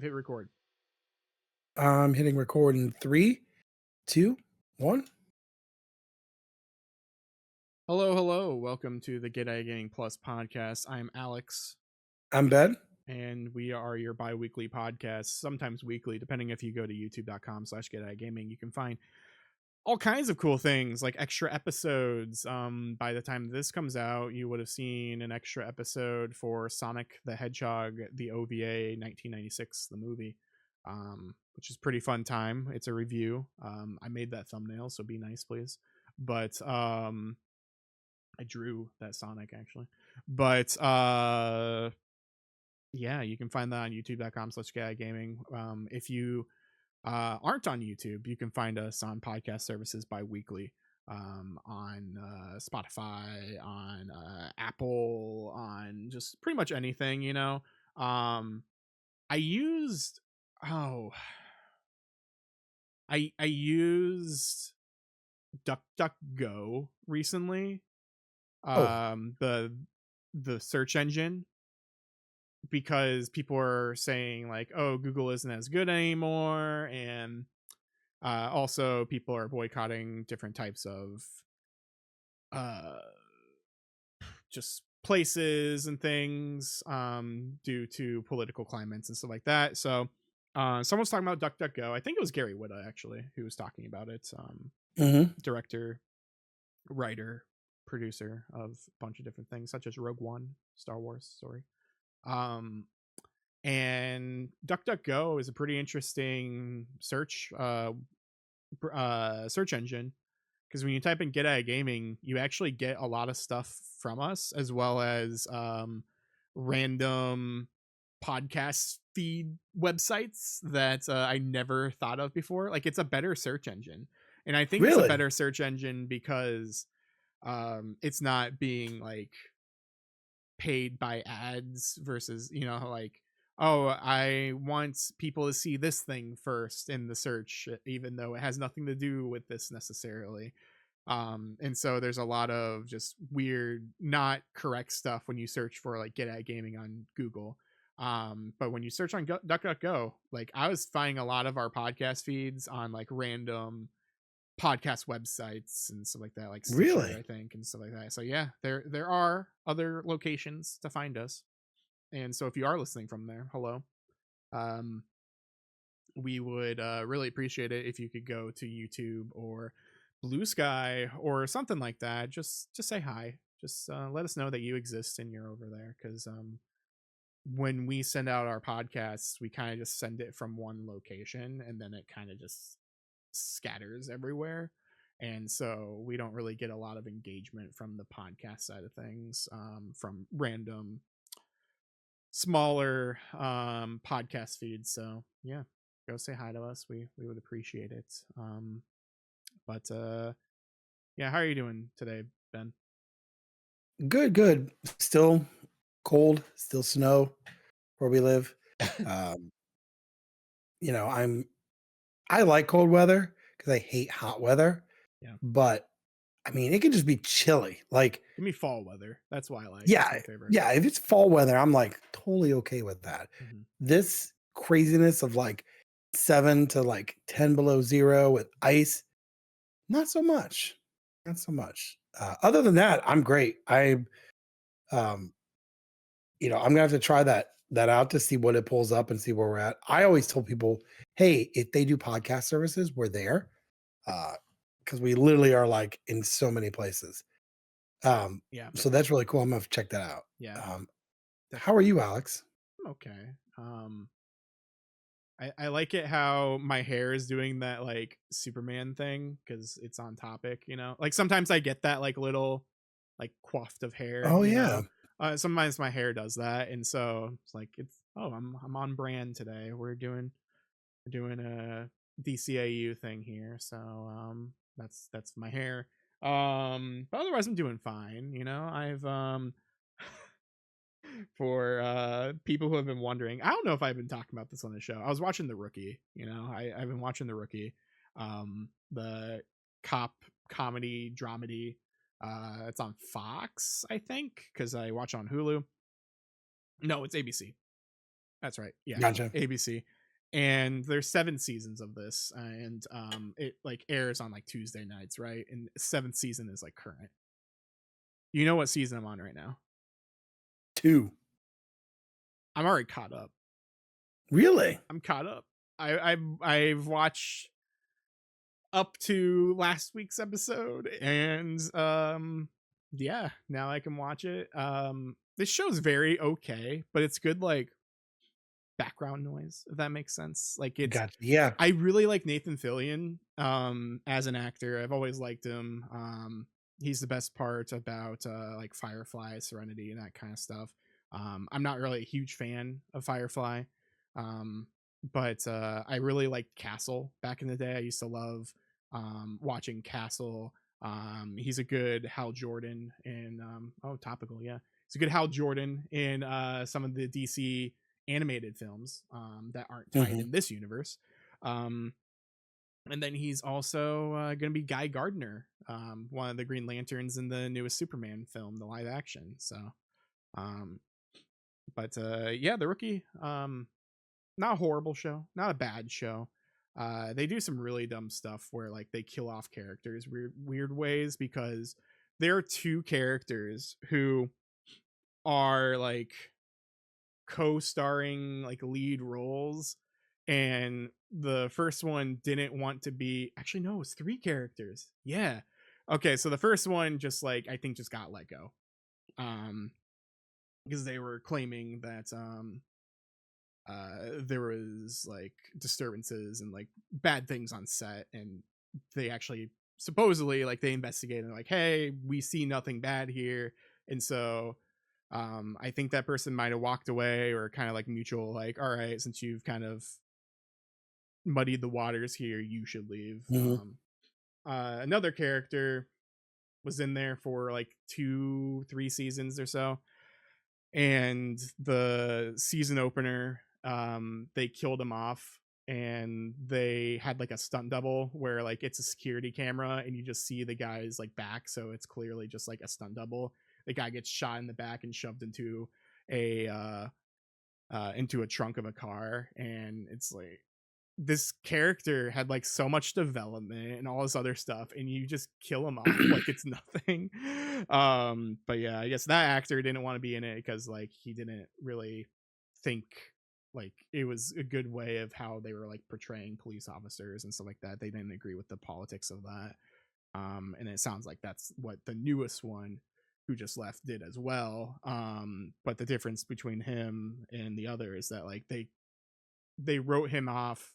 Hit record. I'm hitting record in 3, 2, 1. Hello. Welcome to the Get A Gaming Plus podcast. I'm Alex, I'm Ben. and we are your bi-weekly podcast, sometimes weekly, depending if you go to youtube.com/GetAgaming. You can find all kinds of cool things like extra episodes. By the time this comes out, you would have seen an extra episode for Sonic the Hedgehog, the OVA 1996, the movie, which is pretty fun time. It's a review. I made that thumbnail, so be nice, please. But I drew that Sonic actually. But yeah, you can find that on youtube.com/GetAgaming. If you aren't on YouTube, you can find us on podcast services bi-weekly, on Spotify, on Apple, on just pretty much anything, I used I used DuckDuckGo recently, Oh, the search engine, because people are saying like, oh, Google isn't as good anymore, and also people are boycotting different types of uh just places and things due to political climates and stuff like that. So someone's talking about DuckDuckGo. I think it was Gary Whitta actually who was talking about it. mhm. Director, writer, producer of a bunch of different things such as Rogue One, Star Wars story. And DuckDuckGo is a pretty interesting search engine, because when you type in Get Out of Gaming, you actually get a lot of stuff from us, as well as random podcast feed websites that I never thought of before. Like, it's a better search engine, and I think it's a Really? better search engine because it's not being like paid by ads versus, like, oh, I want people to see this thing first in the search, even though it has nothing to do with this necessarily. And so there's a lot of just weird, not correct stuff when you search for like Get At Gaming on Google. But when you search on DuckDuckGo, like, I was finding a lot of our podcast feeds on like random podcast websites and stuff like that, like Stitcher, Really? I think, and stuff like that. So yeah, there are other locations to find us. And so if you are listening from there, hello. Um, we would really appreciate it if you could go to YouTube or Blue Sky or something like that. Just say hi. Just let us know that you exist and you're over there, because when we send out our podcasts, we kind of just send it from one location, and then it kind of just scatters everywhere. And so we don't really get a lot of engagement from the podcast side of things, from random smaller podcast feeds. So yeah, go say hi to us. We would appreciate it. But yeah, how are you doing today, Ben? Good. Still cold, still snow where we live. Um, I like cold weather because I hate hot weather, Yeah, but I mean, it can just be chilly. Like, give me fall weather. That's why I like. That's yeah, my favorite. yeah, if it's fall weather, I'm like totally okay with that. Mm-hmm. This craziness of like 7 to like 10 below 0 with ice, not so much. Not so much. Other than that, I'm great. Um, I'm gonna have to try that out to see what it pulls up and see where we're at. I always tell people, hey, if they do podcast services, we're there. Because we literally are like in so many places. Um, Yeah, so that's really cool. I'm gonna have to check that out. yeah, How are definitely. you, Alex? I'm okay. I like it how my hair is doing that like Superman thing, because it's on topic. Like, sometimes I get that like little like coiffed of hair, Oh yeah. sometimes my hair does that, and so it's like, I'm on brand today. We're doing a DCAU thing here, so that's my hair. But otherwise I'm doing fine. I've for people who have been wondering, I don't know if I've been talking about this on the show. I was watching The Rookie. I've been watching The Rookie, the cop comedy dramedy. It's on Fox, I think, because I watch it on Hulu. No, it's ABC. That's right. Yeah, Gotcha. ABC. And there's 7 seasons of this, and it like airs on like Tuesday nights, right? And 7th season is like current. You know what season I'm on right now? 2. I'm already caught up. Really? I'm caught up. I've watched up to last week's episode, and yeah, now I can watch it. This show's very okay, but it's good like background noise, if that makes sense. Like it's Gotcha. Yeah. I really like Nathan Fillion as an actor. I've always liked him. He's the best part about like Firefly, Serenity, and that kind of stuff. I'm not really a huge fan of Firefly. Um, but I really liked Castle back in the day. I used to love watching Castle. He's a good Hal Jordan in oh, topical, yeah. He's a good Hal Jordan in some of the DC animated films that aren't tied Mhm. in this universe. Um, and then he's also going to be Guy Gardner, one of the Green Lanterns in the newest Superman film, the live action. So, um, but yeah, the Rookie, not a horrible show, not a bad show. They do some really dumb stuff where like they kill off characters weird ways, because there are two characters who are like co-starring like lead roles, and the first one didn't want to be, actually no, it's three characters, yeah. Okay, so the first one just like I think just got let go, um because they were claiming that there was like disturbances and like bad things on set, and they actually supposedly like they investigated and like, hey, we see nothing bad here. And so I think that person might have walked away, or kind of like mutual like, all right, since you've kind of muddied the waters here, you should leave. Mhm. Another character was in there for like 2 3 seasons or so, and the season opener, they killed him off, and they had like a stunt double where like it's a security camera and you just see the guy's like back, so it's clearly just like a stunt double. The guy gets shot in the back and shoved a into a trunk of a car, and it's like this character had like so much development and all this other stuff, and you just kill him off like it's nothing. But yeah, I guess that actor didn't want to be in it because like he didn't really think like it was a good way of how they were like portraying police officers and stuff like that. They didn't agree with the politics of that. And it sounds like that's what the newest one who just left did as well. But the difference between him and the other is that like they wrote him off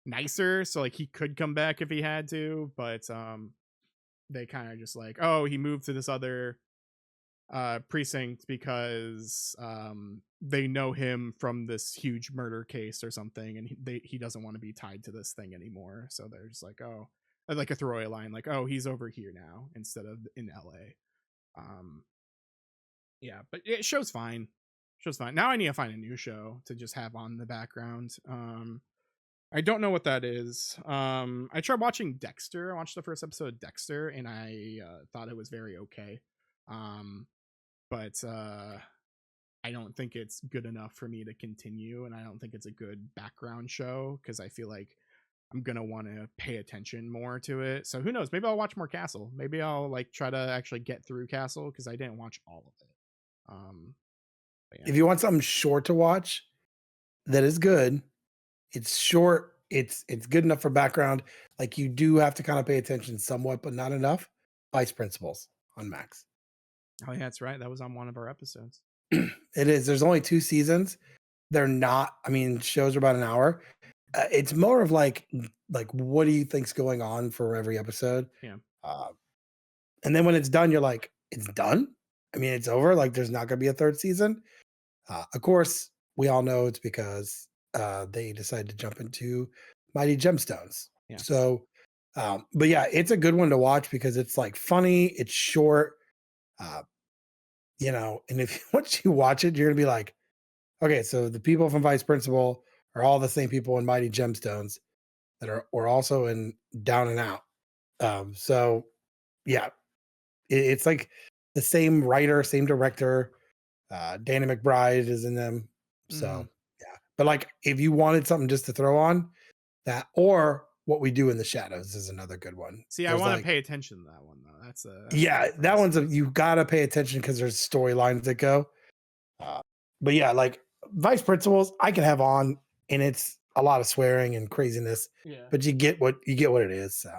nicer, so like he could come back if he had to, but they kind of just like, oh, he moved to this other precinct because they know him from this huge murder case or something, and he doesn't want to be tied to this thing anymore, so they're just like, oh, like a throwaway line like, oh, he's over here now instead of in LA. Yeah, but it show's fine. Now I need to find a new show to just have on the background. I don't know what that is. I tried watching Dexter. I watched the first episode of Dexter, and I thought it was very okay. Um, but I don't think it's good enough for me to continue, and I don't think it's a good background show because I feel like I'm gonna want to pay attention more to it. So who knows? Maybe I'll watch more Castle. Maybe I'll like try to actually get through Castle because I didn't watch all of it. But yeah, If you want something short to watch that is good, it's short, it's good enough for background, like, you do have to kinda pay attention somewhat, but not enough. Vice Principals on Max. oh yeah, that's right. That was on one of our episodes. It is, there's only 2 seasons. They're not, I mean, shows are about an hour. It's more of like, what do you think's going on for every episode? Yeah. Uh, and then when it's done, you're like, "It's done? I mean, it's over, like, there's not gonna be a 3rd season?" Of course, we all know it's because, they decided to jump into Mighty Gemstones. Yeah. So, but yeah, it's a good one to watch because it's, like, funny, it's short, uh, and if once you watch it, you're gonna be like, "Okay, so the people from Vice Principal are all the same people in Mighty Gemstones that were also in Down and Out." So yeah, it's like the same writer, same director. Danny McBride is in them. So Mhm. yeah. But like, if you wanted something just to throw on, that or What We Do in the Shadows is another good one. See, I There's want to like, pay attention to that one though. That's a yeah, that difference. one's you gotta pay attention because there's storylines that go. Uh, but yeah, like Vice Principals, I can have on, and it's a lot of swearing and craziness, Yeah. but you get what it is. So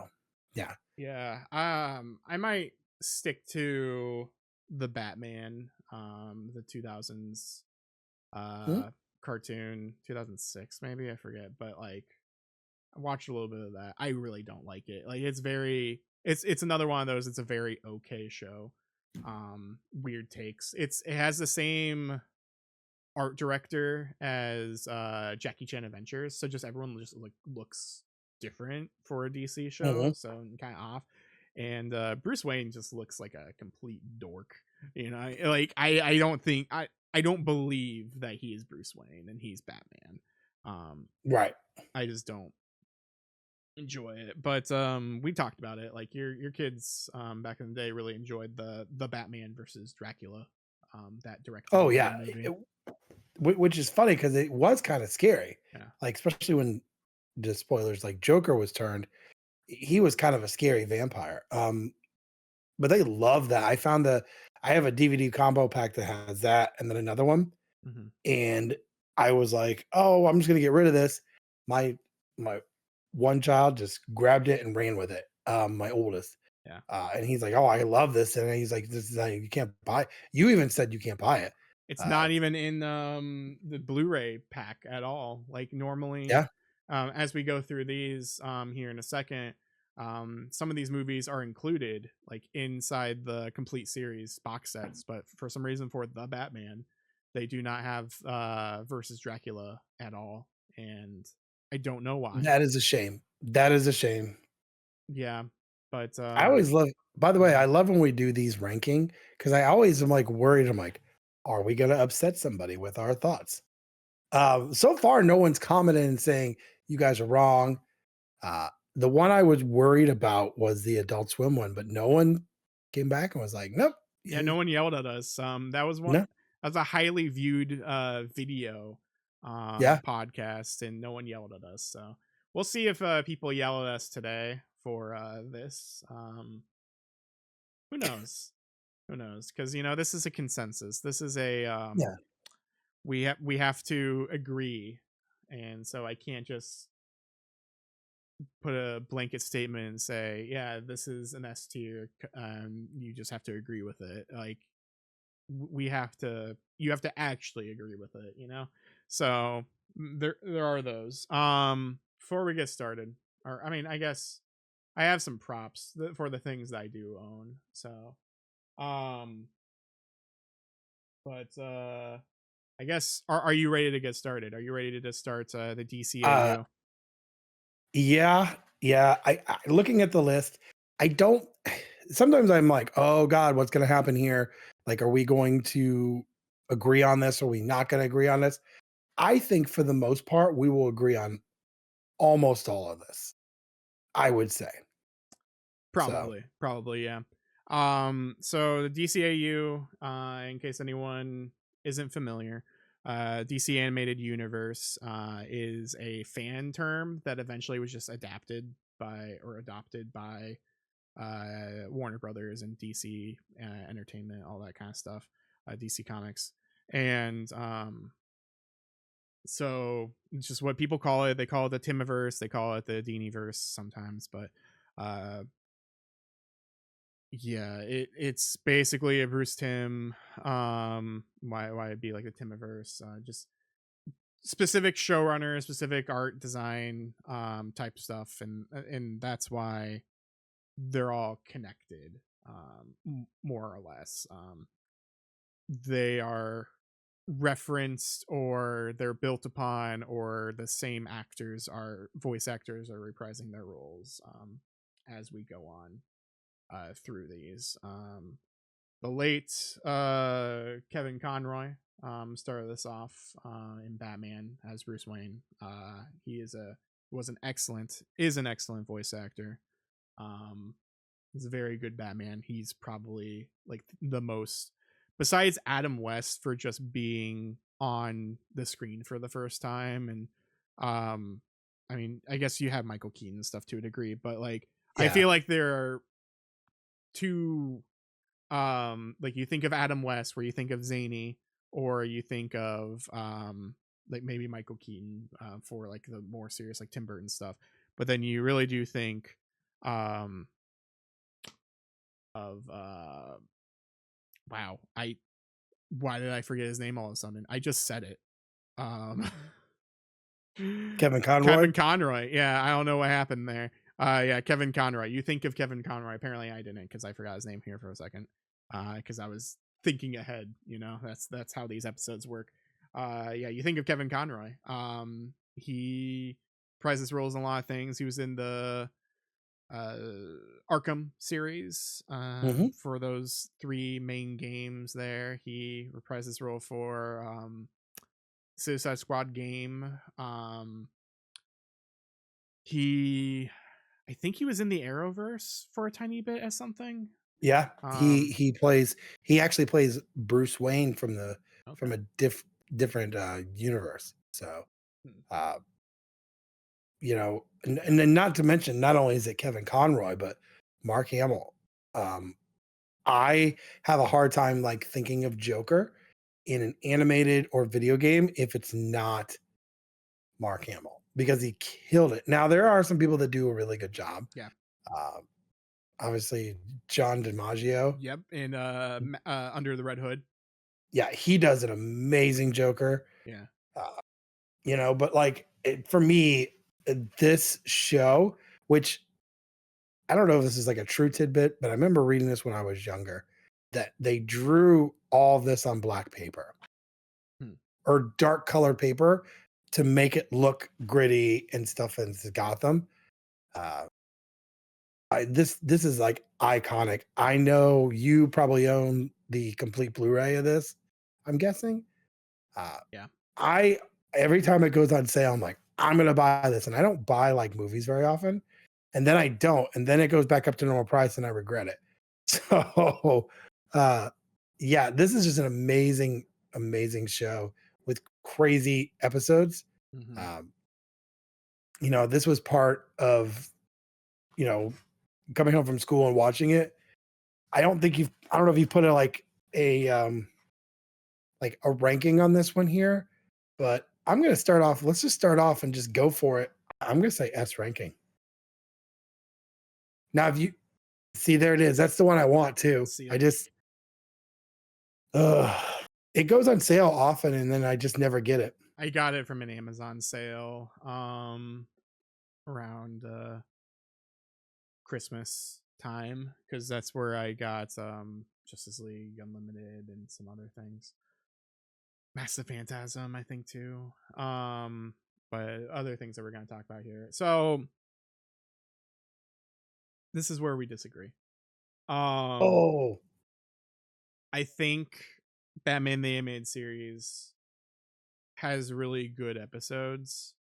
yeah. Yeah. I might stick to the Batman, the 2000s Hmm? cartoon, 2006 maybe, I forget, but like I watched a little bit of that. I really don't like it. Like it's another one of those, it's a very okay show. Weird takes. It has the same art director as Jackie Chan Adventures, so just everyone just like looks different for a DC show, Hmm. so kind of off. And Bruce Wayne just looks like a complete dork. You know, like I don't think I don't believe that he is Bruce Wayne and he's Batman. Um, Right. I just don't enjoy it. But we talked about it. Like your kids back in the day really enjoyed the Batman versus Dracula, that direct to Oh video yeah. movie. Which is funny because it was kind of scary. Yeah. Like, especially when the spoilers, like Joker was turned, he was kind of a scary vampire. But they love that. I have a DVD combo pack that has that and then another one. Hmm. And I was like, "Oh, I'm just gonna get rid of this." My my one child just grabbed it and ran with it. My oldest. Yeah. And he's like, "Oh, I love this." And he's like, "This is how you can't buy it. You even said you can't buy it." It's Uh, not even in the Blu-ray pack at all. Like normally, yeah. as we go through these here in a second, some of these movies are included like inside the complete series box sets, but for some reason for the Batman, they do not have versus Dracula at all, and I don't know why. That is a shame. That is a shame. Yeah, but I always love by the way, I love when we do these ranking because I always am like worried. I'm like, are we gonna upset somebody with our thoughts? So far, no one's commented and saying you guys are wrong. The one I was worried about was the Adult Swim one, but no one came back and was like, nope. yeah, no one yelled at us. That was one. No, That was a highly viewed video yeah, podcast, and no one yelled at us. So we'll see if people yell at us today for this. Who knows? Who knows? Because this is a consensus. This is a yeah. we have to agree, and so I can't just put a blanket statement and say, yeah, this is an S tier. You just have to agree with it. Like we have to you have to actually agree with it. So there are those. Before we get started, or I mean, I guess I have some props for the things that I do own. So um but I guess are you ready to get started? Are you ready to just start the Uh, DCAU? yeah, yeah. I looking at the list, I don't. Sometimes I'm like, oh God, what's going to happen here? Like, are we going to agree on this? Are we not going to agree on this? I think for the most part, we will agree on almost all of this. I would say so. Probably, yeah. So the DCAU, in case anyone isn't familiar, DC Animated Universe is a fan term that eventually was just adapted by or adopted by Warner Brothers and DC Entertainment, all that kind of stuff, DC Comics, and so it's just what people call it. They call it the Timiverse, they call it the Diniverse sometimes, but uh yeah, it's basically a Bruce Tim. Why it'd be like a Timiverse? Just specific showrunner, specific art design, type stuff, and that's why they're all connected, more or less. They are referenced or they're built upon, or the same actors are voice actors are reprising their roles, as we go on through these. The late Kevin Conroy started this off in Batman as Bruce Wayne. He is an excellent voice actor. Um, he's a very good Batman. He's probably like the most, besides Adam West for just being on the screen for the first time. And um I mean, I guess you have Michael Keaton and stuff to a degree, but like I Yeah. feel like there are two, like you think of Adam West where you think of zany, or you think of like maybe Michael Keaton for like the more serious like Tim Burton stuff, but then you really do think um of wow, I why did I forget his name all of a sudden? I just said it. um Kevin Conroy. Kevin Conroy. Yeah, I don't know what happened there. Yeah, Kevin Conroy. You think of Kevin Conroy. Apparently I didn't, because I forgot his name here for a second. Because I was thinking ahead, that's how these episodes work. Yeah, you think of Kevin Conroy. He prizes roles in a lot of things. He was in the uh Arkham series Hmm. for those three main games there. He reprised his role for Suicide Squad game. He I think he was in the Arrowverse for a tiny bit as something. Yeah, Um he actually plays Bruce Wayne from okay. a different universe. So, Hmm. uh, and then not to mention, not only is it Kevin Conroy, but Mark Hamill. Um, I have a hard time like thinking of Joker in an animated or video game if it's not Mark Hamill, because he killed it. Now there are some people that do a really good job. Yeah. Uh, Obviously, John DiMaggio. Yep. And Under the Red Hood. Yeah, he does an amazing Joker. Yeah. Uh, but like for me, this show, which I don't know if this is like a true tidbit, but I remember reading this when I was younger, that they drew all this on black paper Hmm. or dark colored paper to make it look gritty and stuff in Gotham. Uh, this is like iconic. I know you probably own the complete Blu-ray of this, I'm guessing. Uh, Yeah. I Every time it goes on sale, I'm like, I'm gonna buy this, and I don't buy like movies very often, and then I don't, and then it goes back up to normal price, and I regret it. So, uh, yeah, this is just an amazing, amazing show with crazy episodes. Hmm. Um, this was part of you know coming home from school and watching it. I don't know if you put like a ranking on this one here, but I'm going to start off. Let's just start off and just go for it. I'm going to say S ranking. Now, if you see, there it is. That's the one I want too. See I it. just, uh, it goes on sale often and then I just never get it. I got it from an Amazon sale around Christmas time, because that's where I got Justice League Unlimited and some other things. Massive Phantasm, I think too. But other things that we're going to talk about here. So this is where we disagree. Um, Oh, I think Batman the Animated Series has really good episodes,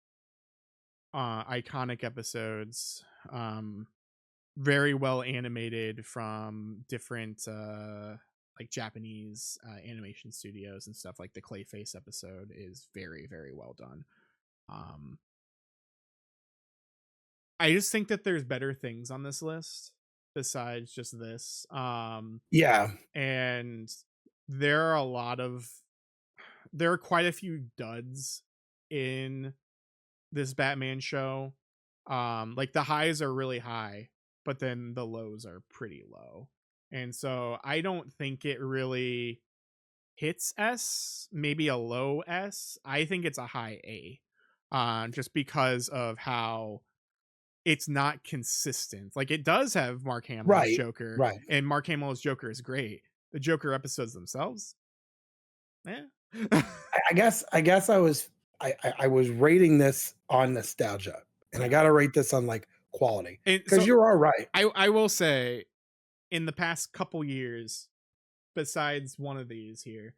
iconic episodes, very well animated from different like Japanese animation studios and stuff. Like the Clayface episode is very, very well done. Um, I just think that there's better things on this list besides just this. yeah. And there are a lot of there are quite a few duds in this Batman show. Like the highs are really high, but then the lows are pretty low. And so I don't think it really hits S, maybe a low S. I think it's a high A. Just because of how it's not consistent. Like it does have Mark Hamill as Right. Joker, Right. and Mark Hamill's Joker is great. The Joker episodes themselves, eh. I was rating this on nostalgia and I Yeah. got to rate this on like quality And because so you're all right. I will say, in the past couple years, besides one of these here,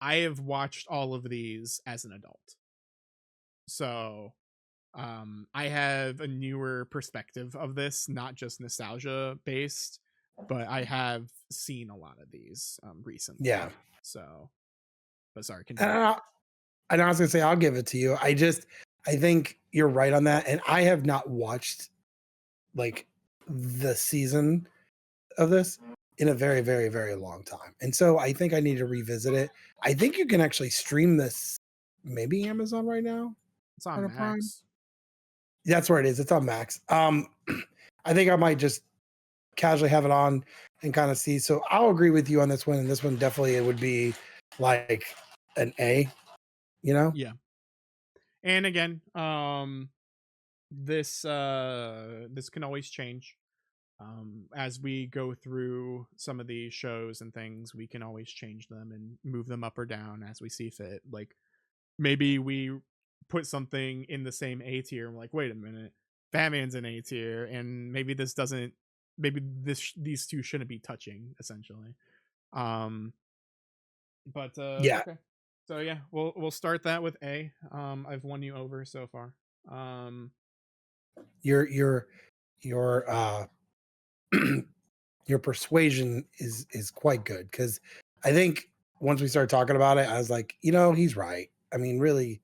I have watched all of these as an adult. So I have a newer perspective of this, not just nostalgia based, but I have seen a lot of these recently. Yeah. So But sorry, And continue. I was gonna say I'll give it to you. I think you're right on that, and I have not watched like the season of this in a very, very, very long time, and so I think I need to revisit it. I think you can actually stream this, maybe Amazon right now It's on on a Prime. Max. That's where it is. It's on Max. I think I might just casually have it on and kind of see. So I'll agree with you on this one, and this one definitely it would be like an A. You know? Yeah. And again, this can always change. As we go through some of these shows and things, we can always change them and move them up or down as we see fit. Like maybe we put something in the same A tier and we're like, wait a minute, Batman's in A tier, and maybe this doesn't, maybe these two shouldn't be touching essentially. Um, but Yeah, okay, so yeah, we'll start that with A. I've won you over so far. Um, your your your your persuasion is quite good because I think once we started talking about it, I was like, he's right. I mean, really,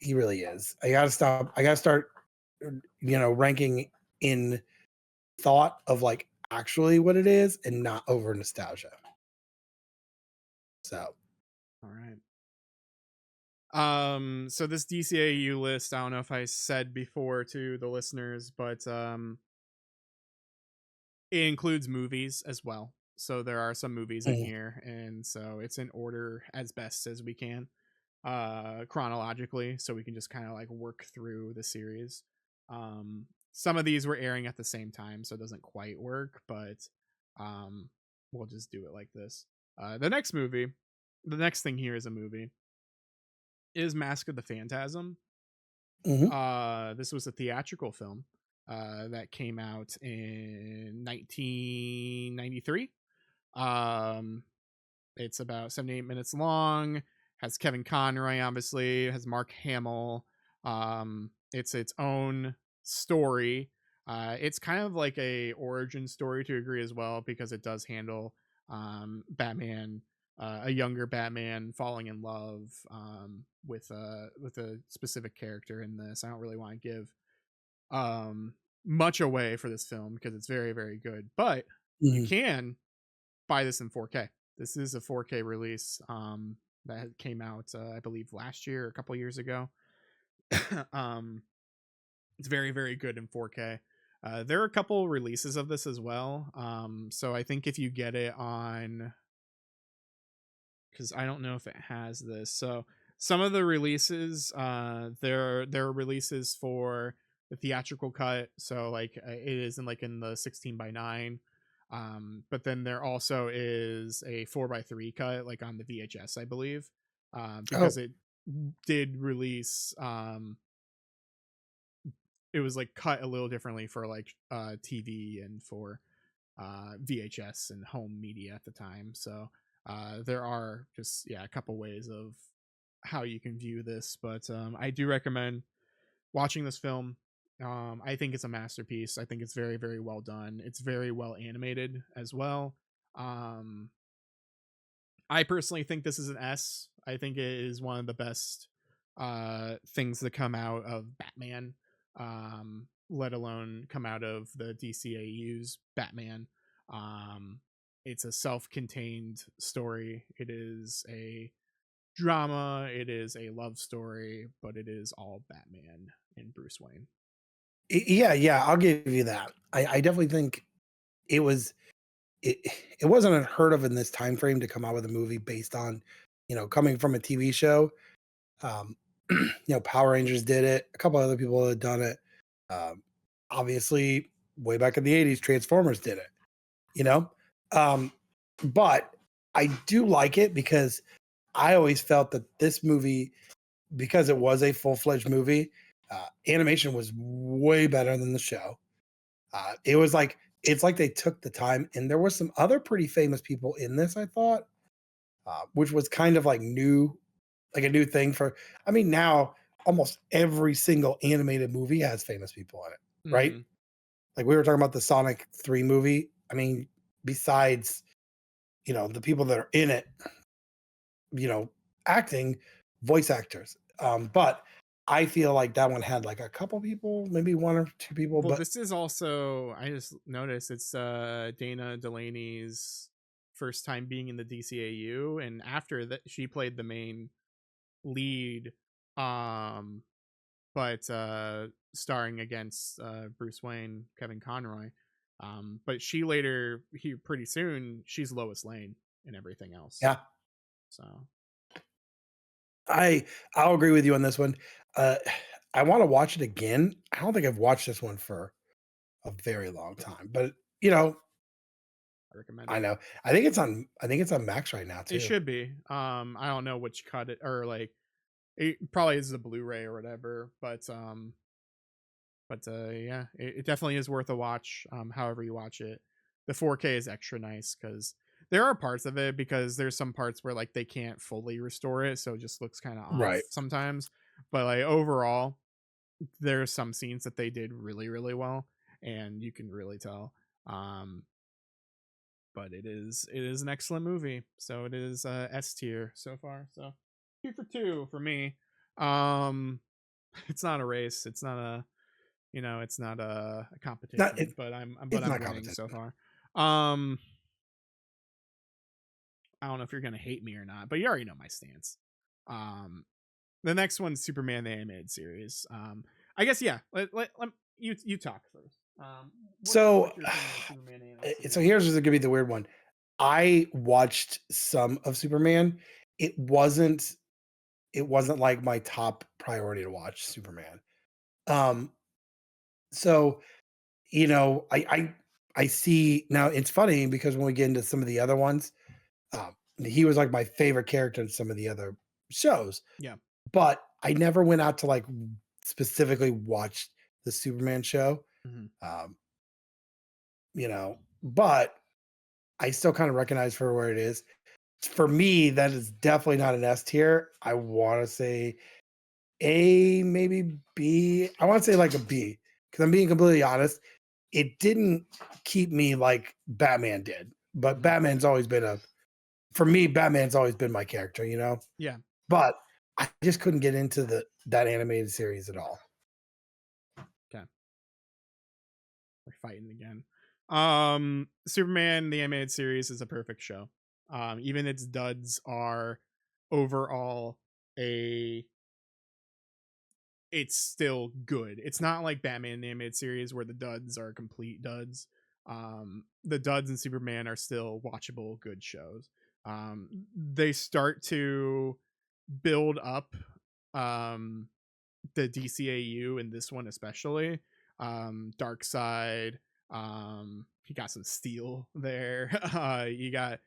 he really is. I gotta stop. I gotta start, ranking in thought of like actually what it is and not over nostalgia. So, all right. So this DCAU list, I don't know if I said before to the listeners, but it includes movies as well. So there are some movies in mhm, here, and so it's in order as best as we can, chronologically, so we can just kind of like work through the series. Some of these were airing at the same time, so it doesn't quite work, but um, we'll just do it like this. The next thing here is a movie, is Mask of the Phantasm. mhm. This was a theatrical film that came out in 1993. Um, it's about 78 minutes long. Has Kevin Conroy, obviously. Has Mark Hamill. It's its own story. It's kind of like a origin story to a degree as well, because it does handle Batman, a younger Batman falling in love with a specific character in this. I don't really want to give much away for this film because it's very, very good, but you Mhm. can buy this in 4K. This is a 4K release that came out, I believe, last year or a couple years ago. um, it's very, very good in 4K. There are a couple releases of this as well. So I think if you get it on, because I don't know if it has this. So some of the releases, there are releases for the theatrical cut. So like it is in like in the 16:9. But then there also is a 4:3 cut, like on the VHS, I believe, because Oh, it did release. It was like cut a little differently for like TV and for VHS and home media at the time. So there are just a couple ways of how you can view this, but I do recommend watching this film. I think it's a masterpiece. I think it's very, very well done. It's very well animated as well. Um, I personally think this is an S. I think it is one of the best things that come out of Batman, let alone come out of the DCAU's Batman. Um, it's a self-contained story. It is a drama. It is a love story, but it is all Batman and Bruce Wayne. yeah, yeah. I'll give you that. I definitely think it was it. It wasn't unheard of in this time frame to come out with a movie based on, coming from a TV show. Um, Power Rangers did it. A couple other people had done it. Um, Obviously, way back in the '80s, Transformers did it. You know, um, but I do like it because I always felt that this movie, because it was a full fledged movie, animation was way better than the show. It was like it's like they took the time, and there were some other pretty famous people in this. I thought, which was kind of like new, like a new thing for. I mean, now almost every single animated movie has famous people in it, right? Mm-hmm. Like we were talking about the Sonic 3 movie. I mean, besides, the people that are in it, you know, acting voice actors. But I feel like that one had like a couple people, maybe one or two people, Well, but this is also, I just noticed it's Dana Delaney's first time being in the DCAU, and after that she played the main lead, um but starring against Bruce Wayne, Kevin Conroy. But she later, he pretty soon, she's Lois Lane and everything else. yeah, So I I'll agree with you on this one. Uh, I want to watch it again. I don't think I've watched this one for a very long time, but you know, I recommend I it. know. I think it's on Max right now It too. should be. I don't know which cut it, or like it probably is a Blu-ray or whatever, but yeah, it definitely is worth a watch. However you watch it, the 4K is extra nice because there are parts of it, because there's some parts where like they can't fully restore it, so it just looks kind of off Right. sometimes. But like overall, there's some scenes that they did really really well, and you can really tell. Um, but it is an excellent movie, so it is S tier so far. So 2 for 2 for me. Um, it's not a race. It's not a, it's not a Not competition, it, but I'm it's not winning so competition. far. I don't know if you're gonna hate me or not, but you already know my stance. Um, the next one's Superman the animated series. I guess yeah. Let you talk first. So, What's your opinion of the Superman animated so series? here's gonna be the weird one. I watched some of Superman. It wasn't it wasn't like my top priority to watch Superman. Um, so I see now. It's funny because when we get into some of the other ones, he was like my favorite character in some of the other shows, Yeah. but I never went out to like specifically watch the Superman show. Hmm. Um, but I still kind of recognize for where it is. For me, that is definitely not an S tier. I want to say A, maybe B. I want to say like a B because I'm being completely honest. It didn't keep me like Batman did, but Hmm. Batman's always been my character, Yeah. but I just couldn't get into that animated series at all. Okay. We're fighting again. Superman the animated series is a perfect show. Even its duds are overall a it's still good. It's not like Batman the animated series where the duds are complete duds. The duds in Superman are still watchable good shows. They start to build up um the DCAU in this one especially. Dark Side. You got some Steel there. You got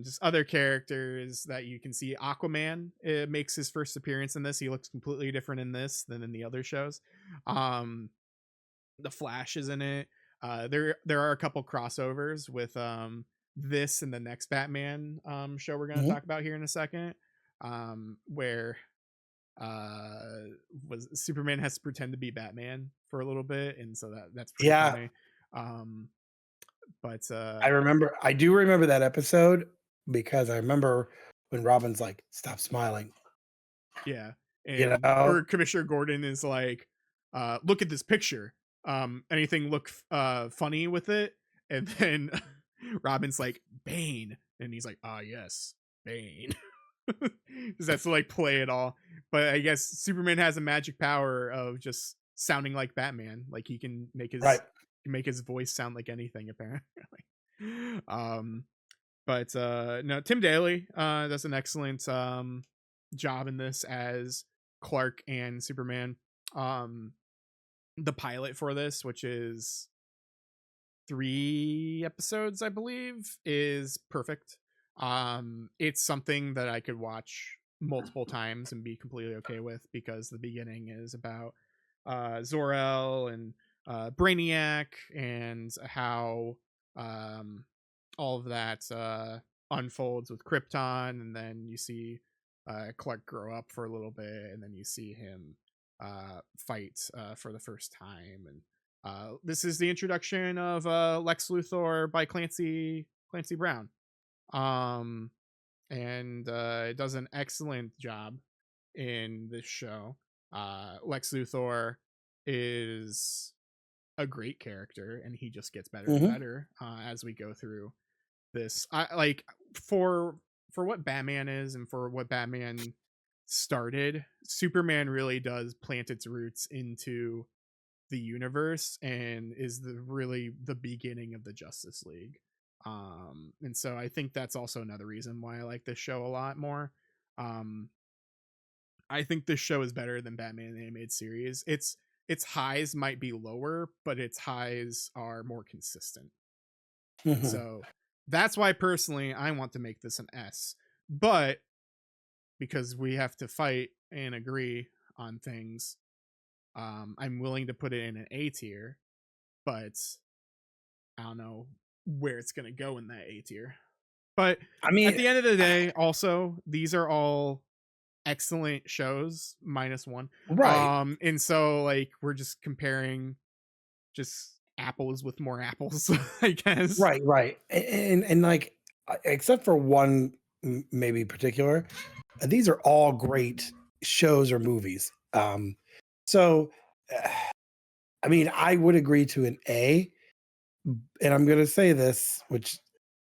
just other characters that you can see. Aquaman, it makes his first appearance in this. He looks completely different in this than in the other shows. Um, the Flash is in it. There are a couple crossovers with this and the next Batman show we're going to Mhm. talk about here in a second, where uh was Superman has to pretend to be Batman for a little bit, and so that's pretty Yeah, funny. Um but I do remember that episode because I remember when Robin's like, "Stop smiling," yeah, you and or know? Commissioner Gordon is like, look at this picture. Anything look funny with it? And then Robin's like, Bane, and he's like, ah, yes, Bane. Because that's to like play it all. But I guess Superman has a magic power of just sounding like Batman. Like he Right. can make his voice sound like anything apparently. um but no, Tim Daly does an excellent job in this as Clark and Superman. Um the pilot for this, which is 3 episodes, I believe, is perfect. It's something that I could watch multiple times and be completely okay with, because the beginning is about Zor-El and Brainiac, and how um, all of that unfolds with Krypton, and then you see Clark grow up for a little bit, and then you see him fight for the first time, and this is the introduction of Lex Luthor by Clancy Brown. Um, and it does an excellent job in this show. Lex Luthor is a great character, and he just gets better and Hmm. better as we go through this. I like for what Batman is and for what Batman started, Superman really does plant its roots into the universe and is really the beginning of the Justice League. And so I think that's also another reason why I like this show a lot more. Um, I think this show is better than Batman the Animated Series. Its highs might be lower, but its highs are more consistent. Hmm. So that's why personally I want to make this an S. But because we have to fight and agree on things, I'm willing to put it in an A tier, but I don't know where it's gonna go in that A tier. But I at mean, the end of the day, also these are all excellent shows, minus one. right, And so like we're just comparing just apples with more apples, I guess. right, and like, except for one, maybe particular, these are all great shows or movies. So, uh, I mean, I would agree to an A, and I'm gonna say this, which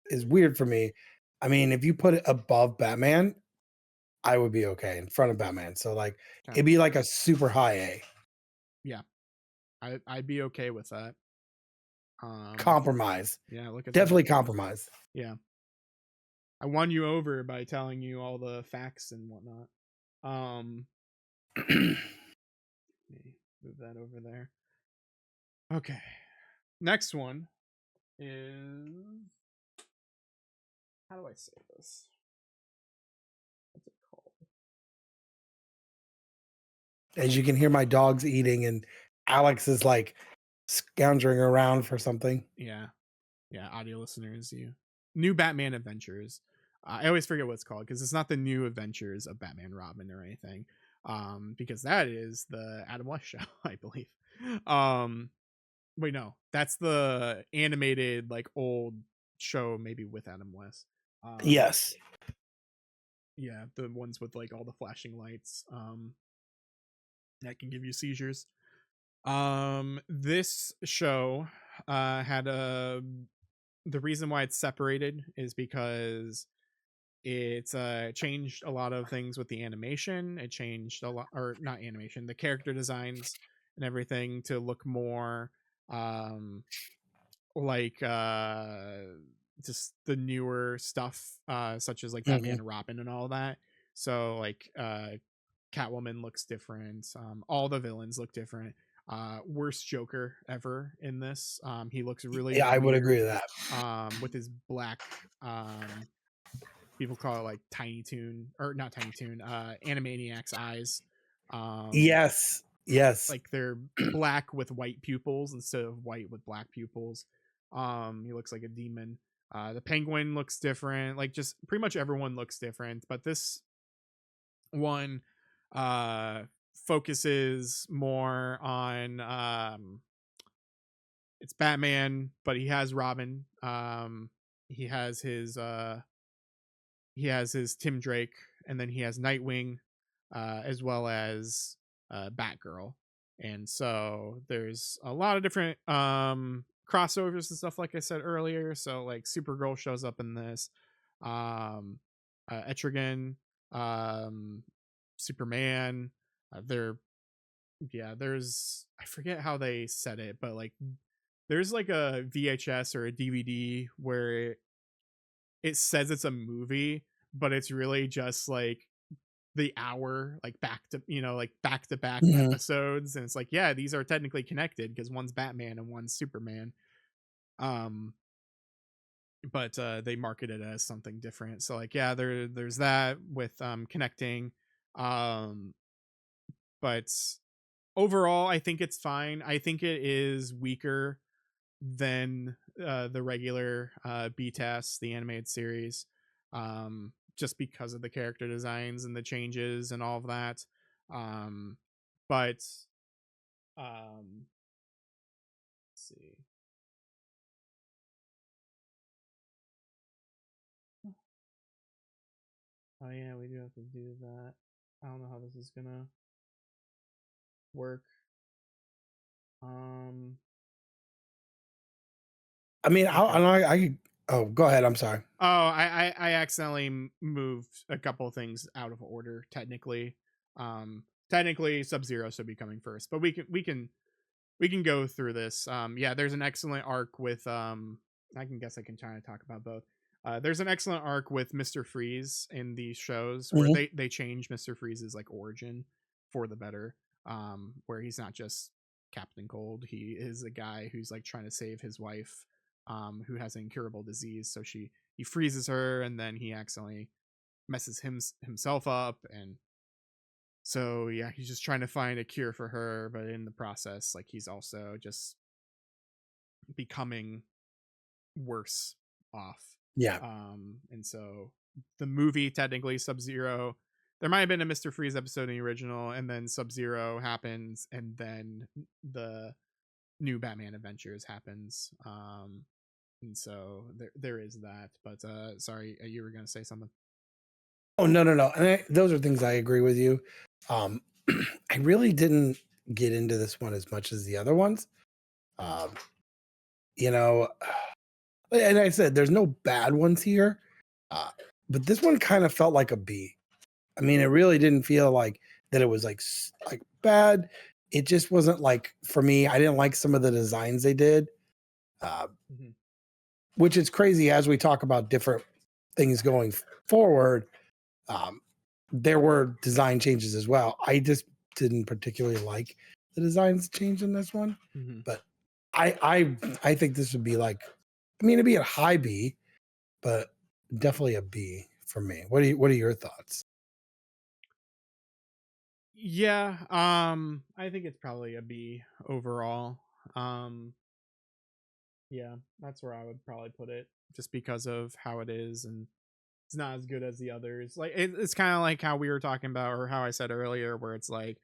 is weird for me. I mean, if you put it above Batman, I would be okay in front of Batman. So like, Okay. it'd be like a super high A. Yeah. I'd be okay with that. Um Compromise. yeah, look at that. Definitely compromise. Yeah. I won you over by telling you all the facts and whatnot. Um Let me move that over there. Okay. Next one is, how do I say this? What's it called? As you can hear my dogs eating, and Alex is like scoundering around for something. Yeah. Yeah, audio listeners, you New Batman Adventures. I always forget what it's called because it's not the New Adventures of Batman Robin or anything. Because that is the Adam West show, I believe. Um, Wait, no, that's the animated like old show, maybe with Adam West. Um, Yes. yeah, the ones with like all the flashing lights. That can give you seizures. This show had a the reason why it's separated is because it's changed a lot of things with the animation. It changed a lot, or not animation, the character designs and everything to look more um like just the newer stuff, such as like Mhm. Batman and Robin and all that. So like Catwoman looks different. All the villains look different. Worst Joker ever in this. He looks really Yeah, I would agree weird. to that. With his black, people call it like Tiny Toon, or not Tiny Toon, Animaniacs eyes. Um, Yes. Yes. like they're black with white pupils instead of white with black pupils. He looks like a demon. The Penguin looks different. Like just pretty much everyone looks different. But this one uh focuses more on it's Batman, but he has Robin. He has his Tim Drake, and then he has Nightwing, as well as Batgirl. And so there's a lot of different crossovers and stuff, like I said earlier. So like Supergirl shows up in this, um, Etrigan, um, Superman. They're Yeah, there's, I forget how they said it, but like there's like a VHS or a DVD where it says it's a movie, but it's really just like the hour, like back to back Mhm. episodes, and it's like, yeah, these are technically connected because one's Batman and one's Superman. Um, but they market it as something different. So like, yeah, there's that with connecting. Um, but overall, I think it's fine. I think it is weaker than the regular BTAS, the animated series, just because of the character designs and the changes and all of that. Um, but let's see. Oh yeah, we do have to do that. I don't know how this is gonna work. Um. I mean, Okay. I could. Oh, go ahead. I'm sorry. Oh, I accidentally moved a couple things out of order. Technically, Sub Zero should be coming first, but we can go through this. Yeah, there's an excellent arc with I can guess I can try to talk about both. There's an excellent arc with Mr. Freeze in these shows where Mhm. they change Mr. Freeze's like origin for the better. Where he's not just Captain Cold, he is a guy who's like trying to save his wife, who has an incurable disease. So he freezes her, and then he accidentally messes himself up, and so yeah, he's just trying to find a cure for her, but in the process, like he's also just becoming worse off. Yeah. And so the movie technically Sub Zero, there might have been a Mr. Freeze episode in the original, and then Sub Zero happens, and then the new Batman Adventures happens. And so there is that. But sorry, you were gonna say something. Oh, no, no, no. And those are things I agree with you. Um, I really didn't get into this one as much as the other ones. Um, you know, and I said there's no bad ones here, uh, but this one kind of felt like a B. I mean, it really didn't feel like that it was like like bad. It just wasn't like for me. I didn't like some of the designs they did, uh, Mm-hmm. which is crazy as we talk about different things going forward. Um, there were design changes as well. I just didn't particularly like the designs change in this one, Mm-hmm. but I think this would be like, I mean, it'd be a high B, but definitely a B for me. What are your thoughts? Yeah, I think it's probably a B overall. Um, yeah, that's where I would probably put it, just because of how it is, and it's not as good as the others. Like it's kind of like how we were talking about, or how I said earlier, where it's like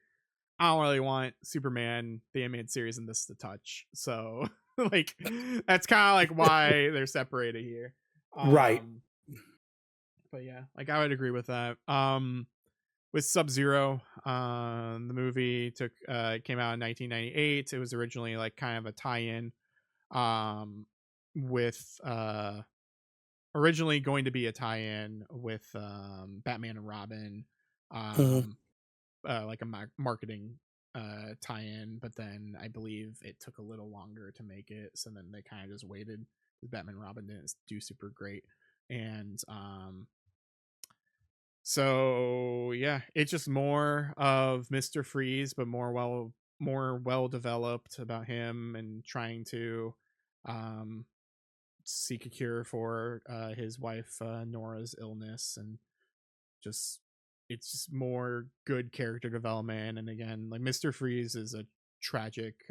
I don't really want Superman the animated series in this to touch. So like that's kind of like why they're separated here. Right. Um, but yeah, like I would agree with that. With Sub Zero, the movie came out in 1998. It was originally like kind of a tie-in, with originally going to be a tie-in with Batman and Robin, Mhm. um, like a marketing tie-in, but then I believe it took a little longer to make it, so then they kind of just waited because Batman and Robin didn't do super great, and so yeah, it's just more of Mr. Freeze, but more well developed about him and trying to um seek a cure for his wife Nora's illness, and just it's just more good character development. And again, like Mr. Freeze is a tragic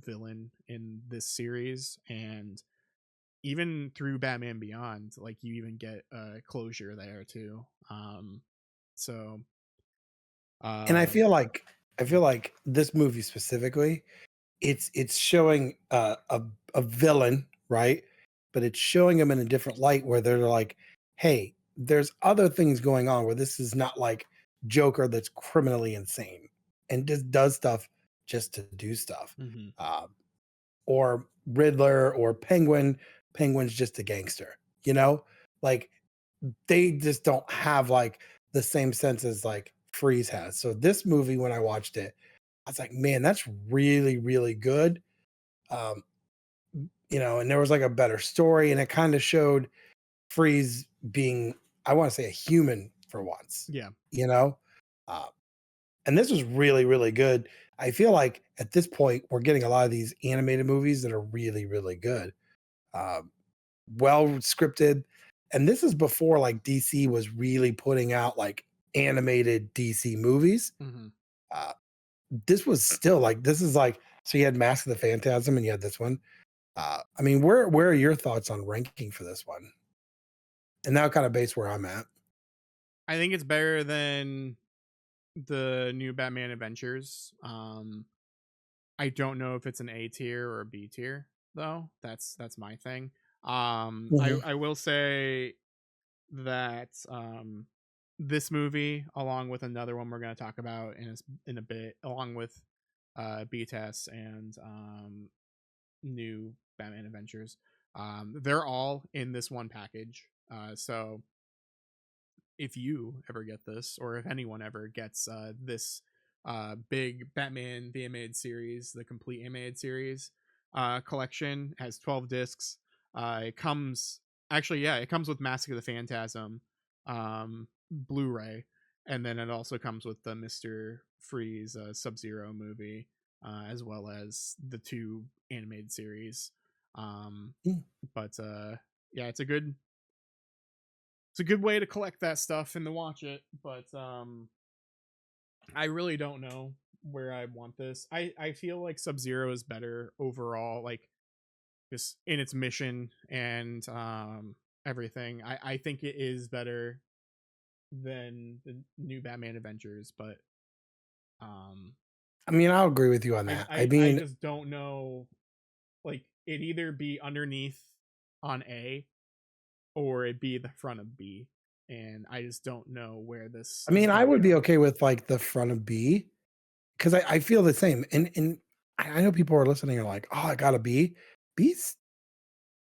villain in this series, and even through Batman Beyond, like you even get closure there too. So And uh I feel like this movie specifically, it's showing a villain, right? But it's showing him in a different light where they're like, hey, there's other things going on where this is not like Joker that's criminally insane and just does stuff just to do stuff. mhm. Uh, or Riddler or Penguin. Penguin's just a gangster, you know? Like they just don't have like the same sense as like Freeze has. So this movie, when I watched it, I was like, man, that's really, really good. Um, and there was like a better story, and it kind of showed Freeze being, I want to say, a human for once, Yeah. you know? Uh, and this was really, really good. I feel like at this point, we're getting a lot of these animated movies that are really, really good. Um, well scripted. And this is before like DC was really putting out like animated DC movies. Mhm. Uh, this was still like this is like so you had Mask of the Phantasm and you had this one. I mean, where are your thoughts on ranking for this one? And now kind of base where I'm at. I think it's better than the new Batman Adventures. I don't know if it's an A tier or a B tier though. That's my thing. I Mhm. I will say that this movie, along with another one we're going to talk about in a bit, along with BTS and new Batman Adventures. They're all in this one package. So if you ever get this, or if anyone ever gets this big Batman the Animated Series, the complete animated series collection, has 12 discs. It comes actually, yeah, it comes with Mask of the Phantasm Blu-ray, and then it also comes with the Mister Freeze Sub-Zero movie, as well as the two animated series. Um, Mm. but yeah, it's a good way to collect that stuff and to watch it. But I really don't know where I want this. I feel like Sub Zero is better overall, like just in its mission and everything. I think it is better than the new Batman Adventures, but um I mean, I'll agree with you on I that. I I mean, just don't know, like it either be underneath on A or it be the front of B. And I just don't know where this is I gonna would be go. okay with like the front of B because I feel the same. And I know people are listening are like, oh, I got a B. B's.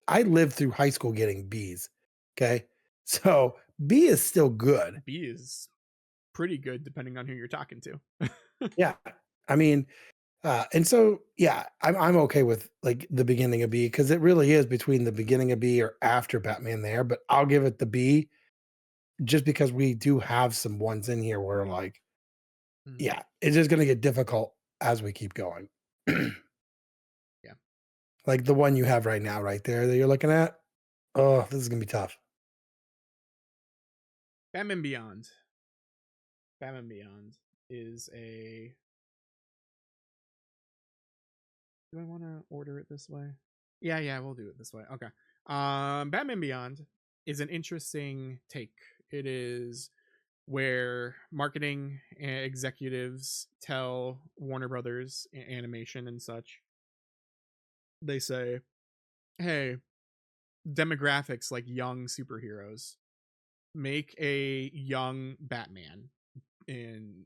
I lived through high school getting B's. Okay. So B is still good. B is pretty good depending on who you're talking to. Yeah. I mean, and so yeah, I'm okay with like the beginning of B because it really is between the beginning of B or after Batman there, but I'll give it the B just because we do have some ones in here where like, Mm, yeah, it's just gonna get difficult as we keep going. yeah. Like the one you have right now, right there that you're looking at. Oh, this is gonna be tough. Batman Beyond. Batman Beyond is a. Do I want to order it this way? Yeah, yeah, we'll do it this way. Okay. Batman Beyond is an interesting take. It is where marketing executives tell Warner Brothers Animation and such. They say, "Hey, demographics like young superheroes. Make a young Batman and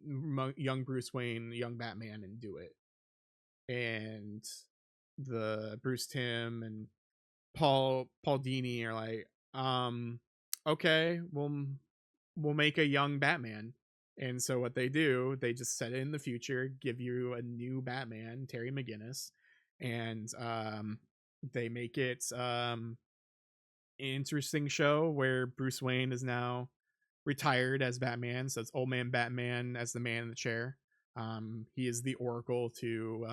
young Bruce Wayne, young Batman, and do it." And the Bruce Timm and Paul Dini are like, okay, we'll make a young Batman. And so what they do, they just set it in the future, give you a new Batman, Terry McGinnis, and they make it interesting show where Bruce Wayne is now retired as Batman, so it's old man Batman as the man in the chair. He is the Oracle to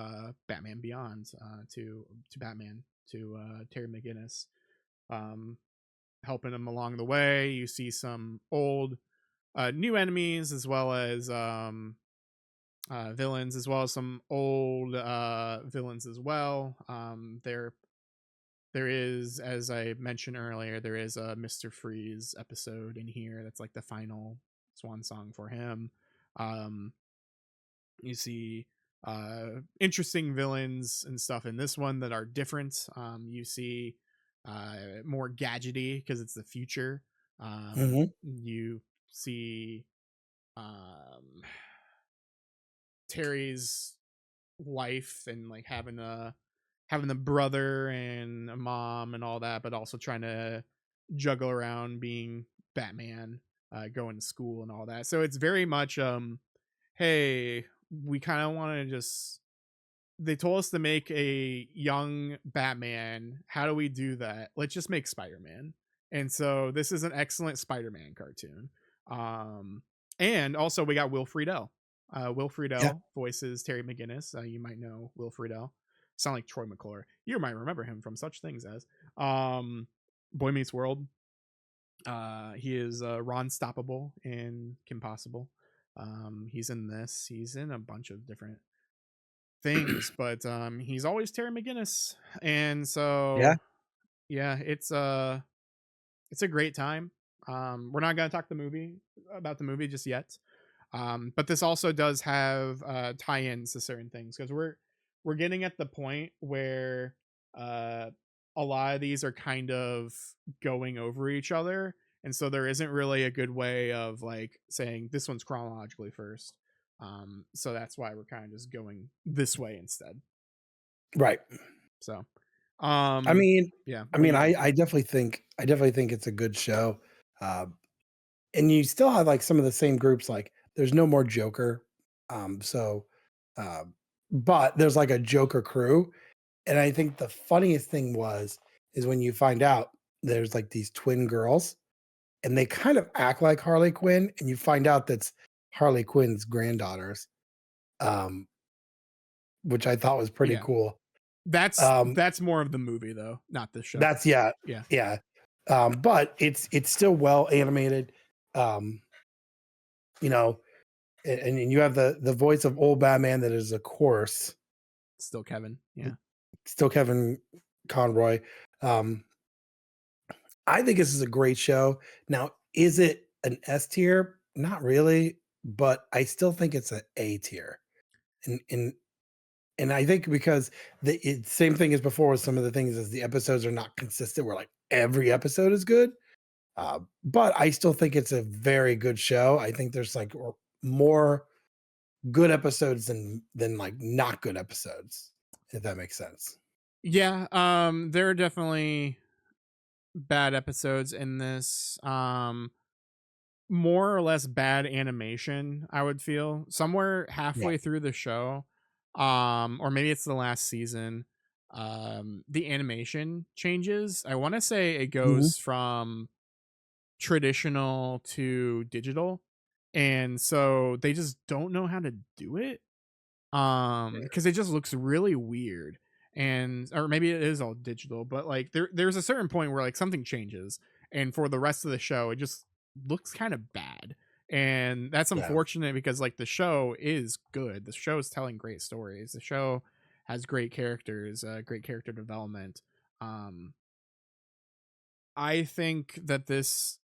Batman Beyond, to Batman, to Terry McGinnis, um, helping him along the way. You see some old, new enemies as well as villains, as well as some old villains as well. There is, as I mentioned earlier, there is a Mister Freeze episode in here that's like the final swan song for him. Um, you see interesting villains and stuff in this one that are different. You see more gadgety because it's the future. Mhm. You see um, Terry's life and like having a brother and a mom and all that, but also trying to juggle around being Batman, going to school and all that. So it's very much hey, we kind of want to just, they told us to make a young Batman. How do we do that? Let's just make Spider-Man. And so this is an excellent Spider-Man cartoon. Um, and also we got Will Friedle. Will Yeah. Friedle voices Terry McGinnis. You might know Will Friedle. Sound like Troy McClure. You might remember him from such things as Boy Meets World. He is Ron Stoppable in Kim Possible. He's in this. He's in a bunch of different things, but he's always Terry McGinnis. And Yeah. so yeah, it's a great time. We're not gonna talk the movie about the movie just yet. But this also does have tie-ins to certain things because we're getting at the point where uh a lot of these are kind of going over each other, and so there isn't really a good way of like saying this one's chronologically first. So that's why we're kind of just going this way instead. Right. So, I um, mean, yeah, I what do mean, you I think? I definitely think I definitely think it's a good show. Uh, and you still have like some of the same groups. Like, there's no more Joker. So, uh, but there's like a Joker crew, and I think the funniest thing is when you find out there's like these twin girls, and they kind of act like Harley Quinn, and you find out that's Harley Quinn's granddaughters, um, which I thought was pretty Yeah, cool. that's Um, that's more of the movie though, not this show. that's yeah, Yeah, yeah. But it's still well animated. Um, you know, and you have the voice of old Batman that is, of course, still Kevin. Yeah. still Kevin Conroy. Um, I think this is a great show. Now, is it an S tier? Not really, but I still think it's an A tier. And I think because same thing as before with some of the things as the episodes are not consistent, where like every episode is good. But I still think it's a very good show. I think there's like more good episodes than like not good episodes, if that makes sense. Yeah, there are definitely bad episodes in this. More or less bad animation, I would feel. Somewhere Yeah. halfway through the show, or maybe it's the last season, the animation changes. I want to say it Mhm. goes from traditional to digital. And so they just don't know how to do it, because it just looks really weird. And or maybe it is all digital, but like there's a certain point where like something changes, and for the rest of the show it just looks kind of bad. And that's Yeah. unfortunate because like the show is good, the show is telling great stories, the show has great characters, great character development. um I think that this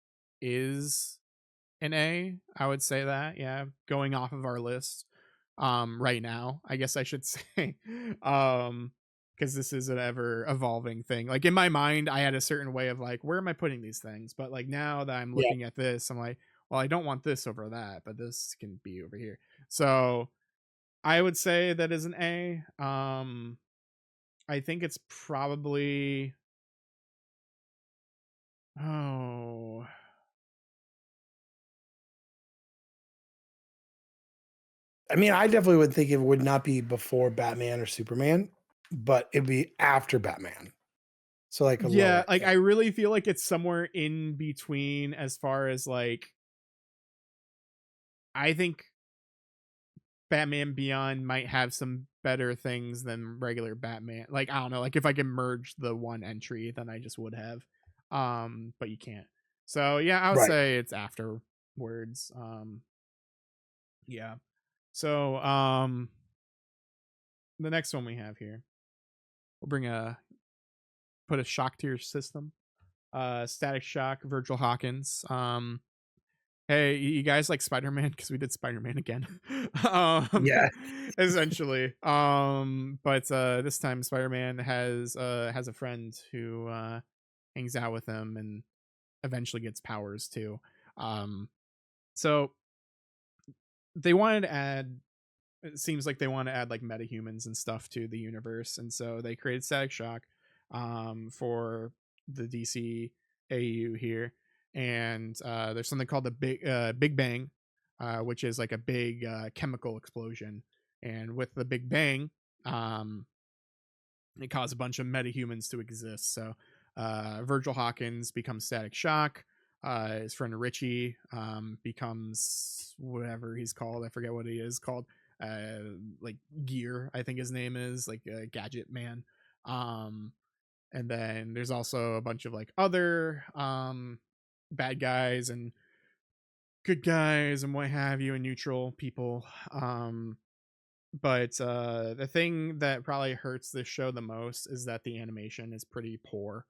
is an A. I would say that, yeah, going off of our list right now, I guess I should say. Because this is an ever evolving thing. Like in my mind, I had a certain way of like, where am I putting these things? But like now that I'm Yeah. looking at this, I'm like, well, I don't want this over that, but this can be over here. So I would say that is an A. I think it's probably, oh, I mean, I definitely would think it would not be before Batman or Superman, but it'd be after Batman. So like a yeah, lower like A. I really feel like it's somewhere in between as far as like, I think Batman Beyond might have some better things than regular Batman. Like I don't know, like if I can merge the one entry, then I just would have. But you can't. So yeah, I would Right. say it's afterwards. Yeah. So the next one we have here, we'll bring a put a shock to your system. Static Shock, Virgil Hawkins. Hey, you guys like Spider-Man? Because we did Spider-Man again. um, Yeah. essentially. But this time Spider-Man has a friend who hangs out with him and eventually gets powers too. Um, so they wanted to add. It seems like they want to add like metahumans and stuff to the universe, and so they created Static Shock, for the DCAU here. And there's something called the Big Bang, which is like a big chemical explosion. And with the Big Bang, um, it caused a bunch of metahumans to exist. So Virgil Hawkins becomes Static Shock. His friend Richie becomes whatever he's called. I forget what he is called. Like Gear, I think his name is, like Gadget Man. Um, and then there's also a bunch of like other bad guys and good guys and what have you, and neutral people. But the thing that probably hurts this show the most is that the animation is pretty poor.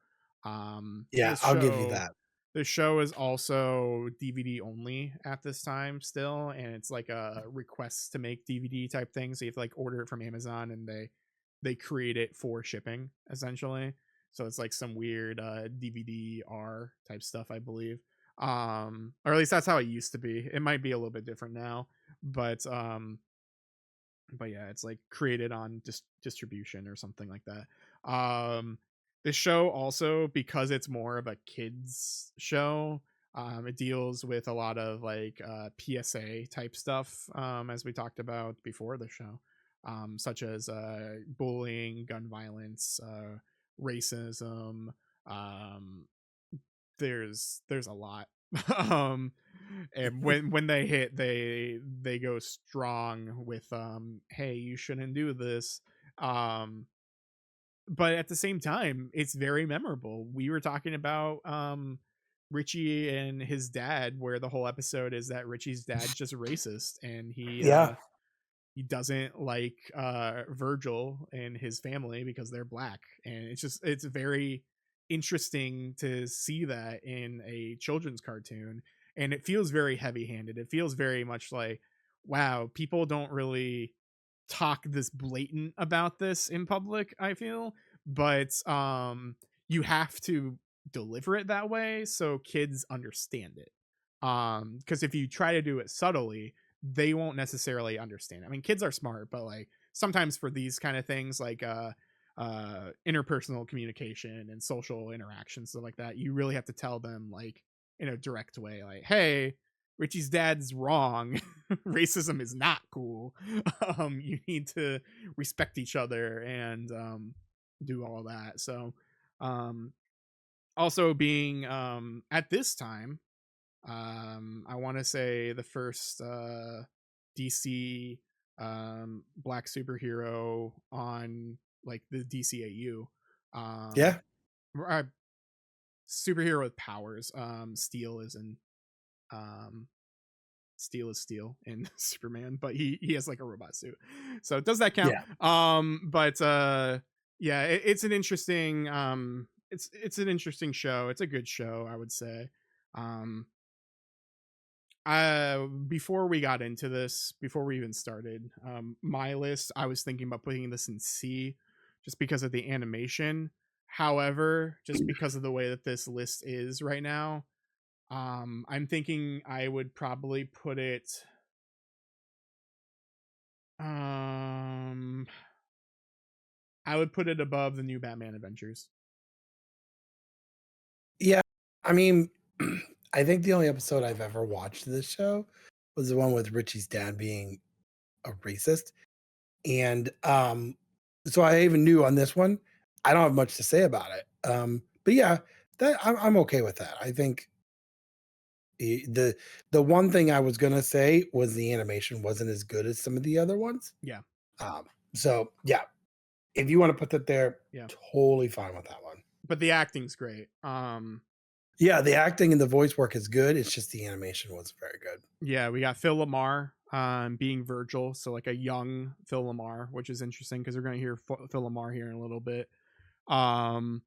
Yeah, I'll give you that. This show is also DVD only at this time still, and it's like a request to make DVD type thing. So you have to like order it from Amazon, and they create it for shipping essentially. So it's like some weird DVD R type stuff, I believe. Or at least that's how it used to be. It might be a little bit different now, but yeah, it's like created on distribution or something like that. This show also, because it's more of a kids show, it deals with a lot of like PSA type stuff, as we talked about before the show, such as bullying, gun violence, racism. um there's a lot. um and when they hit, they go strong with hey, you shouldn't do this. um but at the same time, it's very memorable. We were talking about Richie and his dad, where the whole episode is that Richie's dad's just racist, and Yeah. he doesn't like Virgil and his family because they're black. And it's very interesting to see that in a children's cartoon. And it feels very heavy-handed. It feels very much like, wow, people don't really talk this blatant about this in public, I feel. But you have to deliver it that way so kids understand it. Because if you try to do it subtly, they won't necessarily understand. I mean, kids are smart, but like sometimes for these kind of things, like interpersonal communication and social interactions, stuff like that, you really have to tell them like in a direct way, like, hey, Richie's dad's wrong. Racism is not cool. You need to respect each other and do all that. So um also being at this time, I want to say the first DC black superhero on like the DCAU, um Yeah. uh, superhero with powers. Steel is in um Steel is Steel in Superman, but he has like a robot suit. So does that count? Yeah. But yeah, it's an interesting it's an interesting show. It's a good show, I would say. Um Before we got into this, before we even started, my list, I was thinking about putting this in C just because of the animation. However, just because of the way that this list is right now, I'm thinking I would probably put it um I would put it above the new Batman Adventures. Yeah. I mean, I think the only episode I've ever watched of this show was the one with Richie's dad being a racist. And so I even knew on this one, I don't have much to say about it. But yeah, that I'm okay with that. I think the one thing I was gonna say was the animation wasn't as good as some of the other ones. Yeah. So yeah, if you want to put that there, Yeah. totally fine with that one. But the acting's great. Yeah, the acting and the voice work is good. It's just the animation was very good. Yeah, we got Phil Lamar being Virgil, so like a young Phil Lamar, which is interesting because we're going to hear Phil Lamar here in a little bit. Um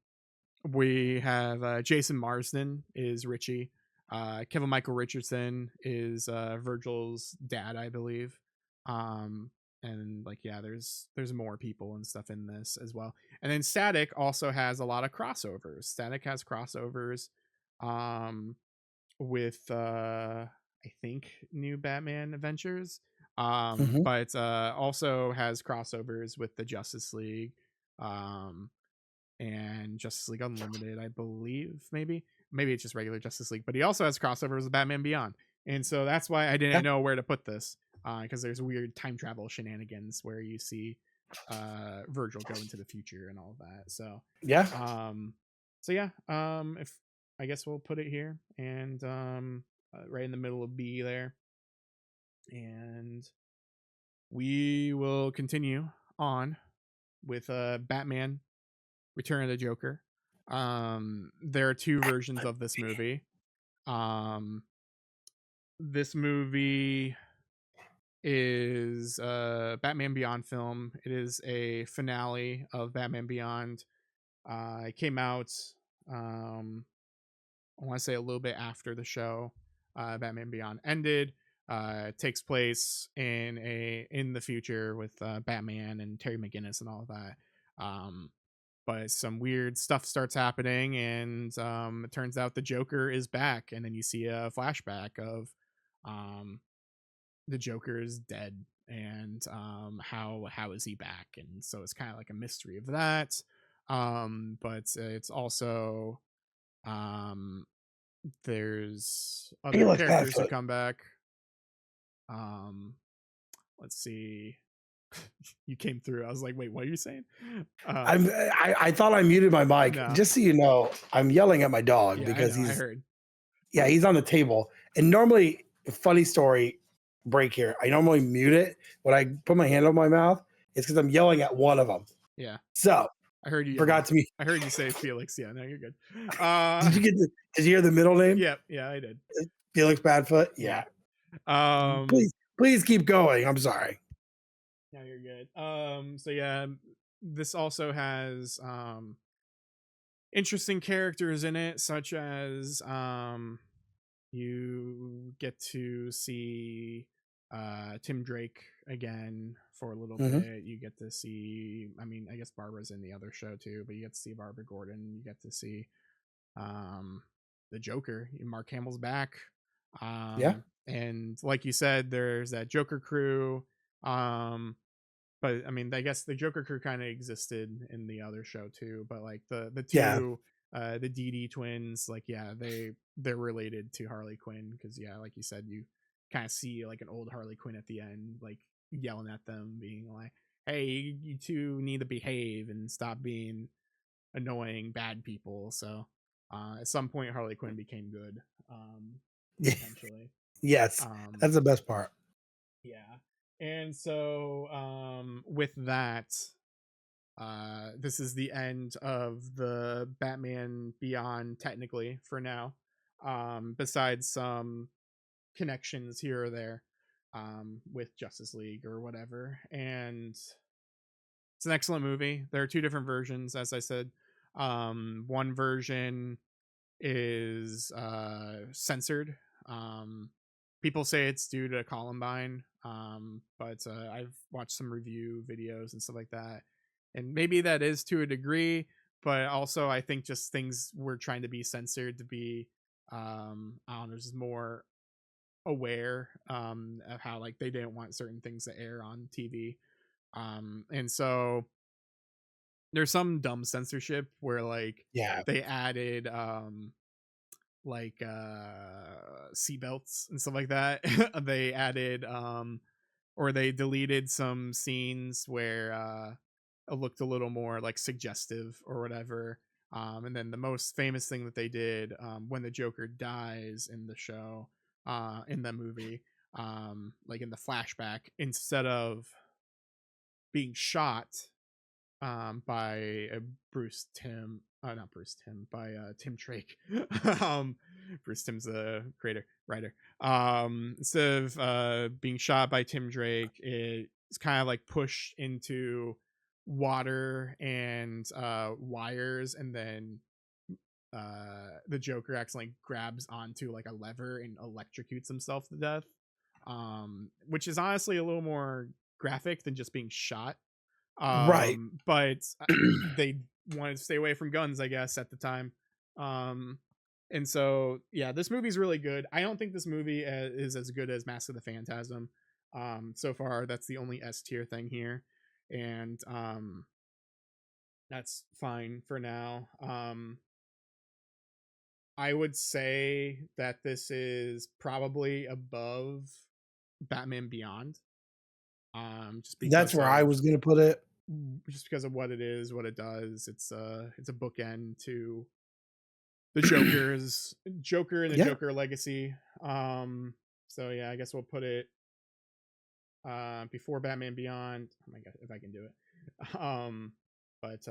we have Jason Marsden is Richie. Kevin Michael Richardson is Virgil's dad, I believe. Um, and like, yeah, there's more people and stuff in this as well. And then Static also has a lot of crossovers. Static has crossovers um, with I think new Batman Adventures, Mhm. but also has crossovers with the Justice League. Um, and Justice League Unlimited, I believe. Maybe it's just regular Justice League, but he also has crossovers with Batman Beyond, and so that's why I didn't Yeah, know where to put this, because there's weird time travel shenanigans where you see Virgil go into the future and all of that. yeah, Um, so yeah, if I guess we'll put it here and right in the middle of B there, and we will continue on with Batman Return of the Joker. There are two versions of this movie. Um, this movie is a Batman Beyond film. It is a finale of Batman Beyond. It came out, um, I want to say a little bit after the show. Batman Beyond ended. It takes place in the future with Batman and Terry McGinnis and all of that. Um, but some weird stuff starts happening, and it turns out the Joker is back, and then you see a flashback of um, the Joker is dead, and how is he back? And so it's kind of like a mystery of that. But it's also um, there's other Felix characters who Badfoot. come back. Um, let's see. You came through. I was like, wait, what are you saying? Uh, I thought I muted my mic. no, Just so you know, I'm yelling at my dog yeah, I because know. I heard. he's on the table. And normally, funny story break here. I normally mute it when I put my hand over my mouth. It's because I'm yelling at one of them. Yeah, So I heard you yell. forgot to mute. I heard you say Felix. Yeah, no, you're good. Did you hear the middle name? Yeah, yeah, I did. Felix Badfoot? Yeah. Yeah. Um, Please keep going. I'm sorry. no, you're good. So yeah, this also has interesting characters in it, such as you get to see Tim Drake again for a little Mhm. bit. You get to see, I mean, I guess Barbara's in the other show too, but you get to see Barbara Gordon. You get to see um, the Joker. Mark Hamill's back. Yeah. And like you said, there's that Joker crew. Um, but I mean, I guess the Joker crew kind of existed in the other show too. But like the Yeah. two, the DD twins, like yeah, they're related to Harley Quinn because yeah, like you said, you kind of see like an old Harley Quinn at the end, like yelling at them, being like, "Hey, you two need to behave and stop being annoying bad people." So at some point, Harley Quinn became good, potentially. Yes. Um, That's the best part. yeah, and so with that, this is the end of the Batman Beyond, technically for now. Besides some connections here or there, with Justice League or whatever, and it's an excellent movie. There are two different versions, as I said. One version is censored. Um, People say it's due to Columbine, but I've watched some review videos and stuff like that, and maybe that is to a degree. But also, I think just things were trying to be censored to be, I don't know, just more aware of how like they didn't want certain things to air on TV. And so there's some dumb censorship where like Yeah. they added like seatbelts and stuff like that. They added or they deleted some scenes where it looked a little more like suggestive or whatever. And then the most famous thing that they did, when the Joker dies in the show, in the movie, like in the flashback, instead of being shot by Bruce Tim, not Bruce Tim, by Tim Drake. um, Bruce Tim's the creator, writer. Instead of being shot by Tim Drake, it's kind of like pushed into water and wires, and then the Joker accidentally grabs onto like a lever and electrocutes himself to death. Which is honestly a little more graphic than just being shot. Right. But they wanted to stay away from guns, I guess, at the time. um and so yeah, this movie's really good. I don't think this movie is as good as Mask of the Phantasm. So far that's the only S tier thing here, and that's fine for now. I would say that this is probably above Batman Beyond, just That's because where I of was gonna put it. what it is, what it does. It's a bookend to the Joker and the Yeah. Joker Legacy. So yeah, I guess we'll put it before Batman Beyond. Oh my god, if I can do it. But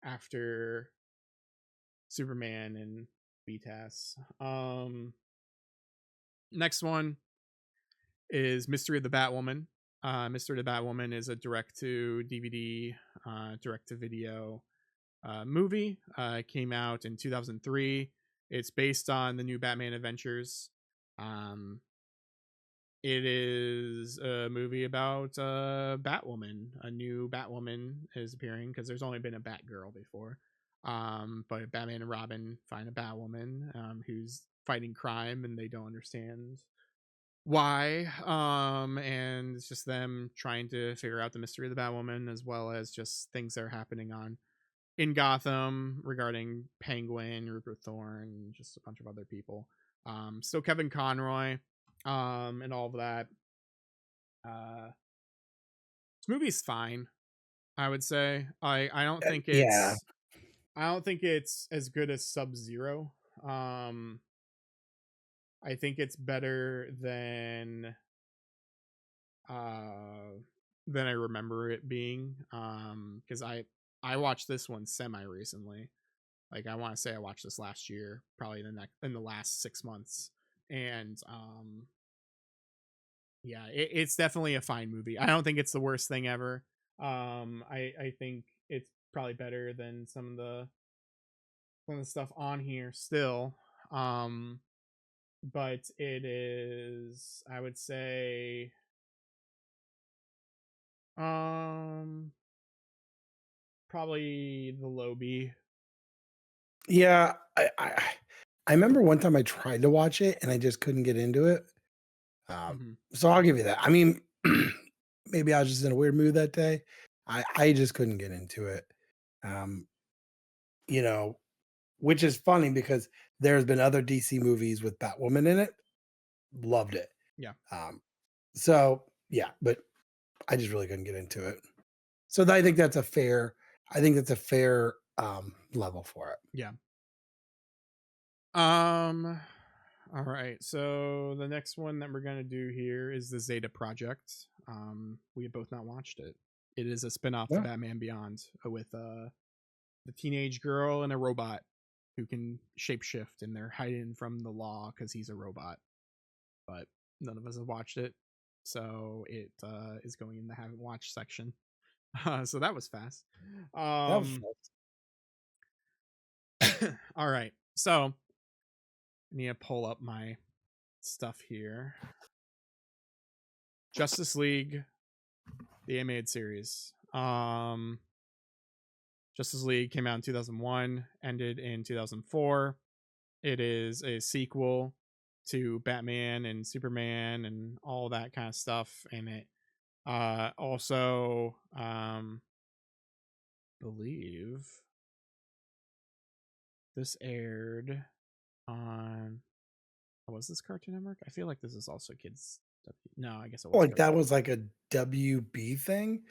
after Superman and BTAS. Next one is Mystery of the Batwoman. Mystery of the Batwoman is a direct to DVD, direct to video movie. It came out in 2003. It's based on the new Batman Adventures. Um, It is a movie about Batwoman. A new Batwoman is appearing because there's only been a Batgirl before. But Batman and Robin find a Batwoman who's fighting crime and they don't understand why. And it's just them trying to figure out the mystery of the Batwoman as well as just things that are happening on in Gotham regarding Penguin, Rupert Thorne, just a bunch of other people. Still Kevin Conroy, and all of that. This movie's fine, I would say. Yeah. I don't think it's as good as Sub Zero. Um, I think it's better uh than I remember it being. Because I watched this one semi recently. Like I want to say I watched this last year, probably in the last 6 months, and yeah, it's definitely a fine movie. I don't think it's the worst thing ever. I think it's probably better than some of the stuff on here still. Um, but it is, I would say, um, probably the low B. Yeah, I remember one time I tried to watch it and I just couldn't get into it. Mm-hmm. So I'll give you that. I mean, maybe I was just in a weird mood that day. I just couldn't get into it. Um, you know, which is funny because there's been other DC movies with Batwoman in it. Loved it. Yeah, Um, so yeah, but I just really couldn't get into it. So I think that's a fair. I think that's a fair level for it. yeah. Um, all right. So the next one that we're gonna do here is the Zeta Project. We have both not watched it. It is a spin-off to Yeah. Batman Beyond with the teenage girl and a robot who can shapeshift, and they're hiding from the law because he's a robot. But none of us have watched it, so it is going in the haven't watched section. So that was fast. That was Um, fun. all right. So I need to pull up my stuff here. Justice League, the animated series. Justice League came out in 2001, ended in 2004. It is a sequel to Batman and Superman and all that kind of stuff. And it also believe this aired on, was this Cartoon Network? I feel like this is also kids. No, I guess it was Like Cartoon. that was like a WB thing.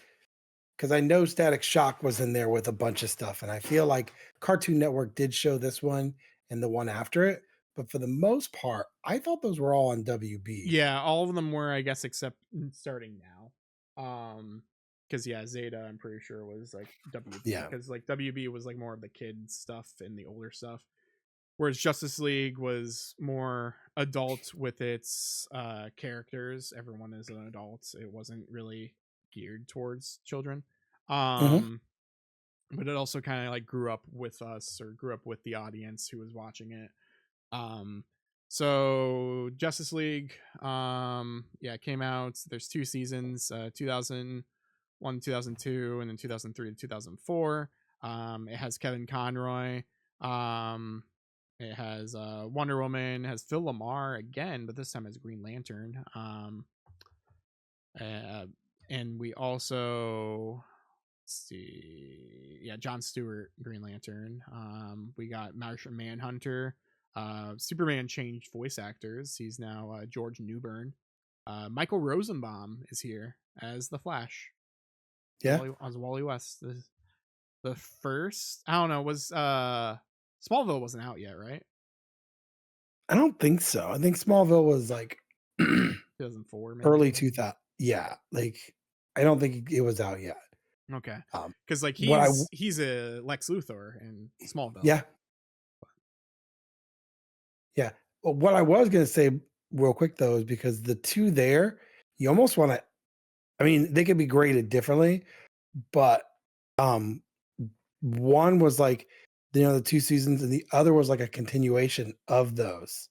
Because I know Static Shock was in there with a bunch of stuff, and I feel like Cartoon Network did show this one and the one after it, but for the most part, I thought those were all on WB. Yeah, all of them were, I guess, except starting now. Because yeah, Zeta, I'm pretty sure was like WB, Yeah. because like WB was like more of the kid stuff and the older stuff, whereas Justice League was more adult with its characters. Everyone is an adult. It wasn't really geared towards children. Mhm. Um, but it also kind of like grew up with us, or grew up with the audience who was watching it. Um, so Justice League, yeah, it came out. There's two seasons, 2001, 2002, and then 2003 to 2004. It has Kevin Conroy. Um, it has Wonder Woman. It has Phil Lamar again, but this time as Green Lantern. Uh, and we also, let's see, yeah, John Stewart, Green Lantern. We got Martian Manhunter. Superman changed voice actors. He's now George Newbern. Michael Rosenbaum is here as the Flash. Yeah. As Wally West. The first, I don't know, was Smallville wasn't out yet, right? I don't think so. I think Smallville was like 2004 maybe. early 2000. Yeah, like I don't think it was out yet. Okay, Um, because like what I he's a Lex Luthor in Smallville. yeah, yeah. Well, what I was gonna say real quick though is because the two there, you almost want to. I mean, they could be graded differently, but um, one was like, the 2 seasons, and the other was like a continuation of those.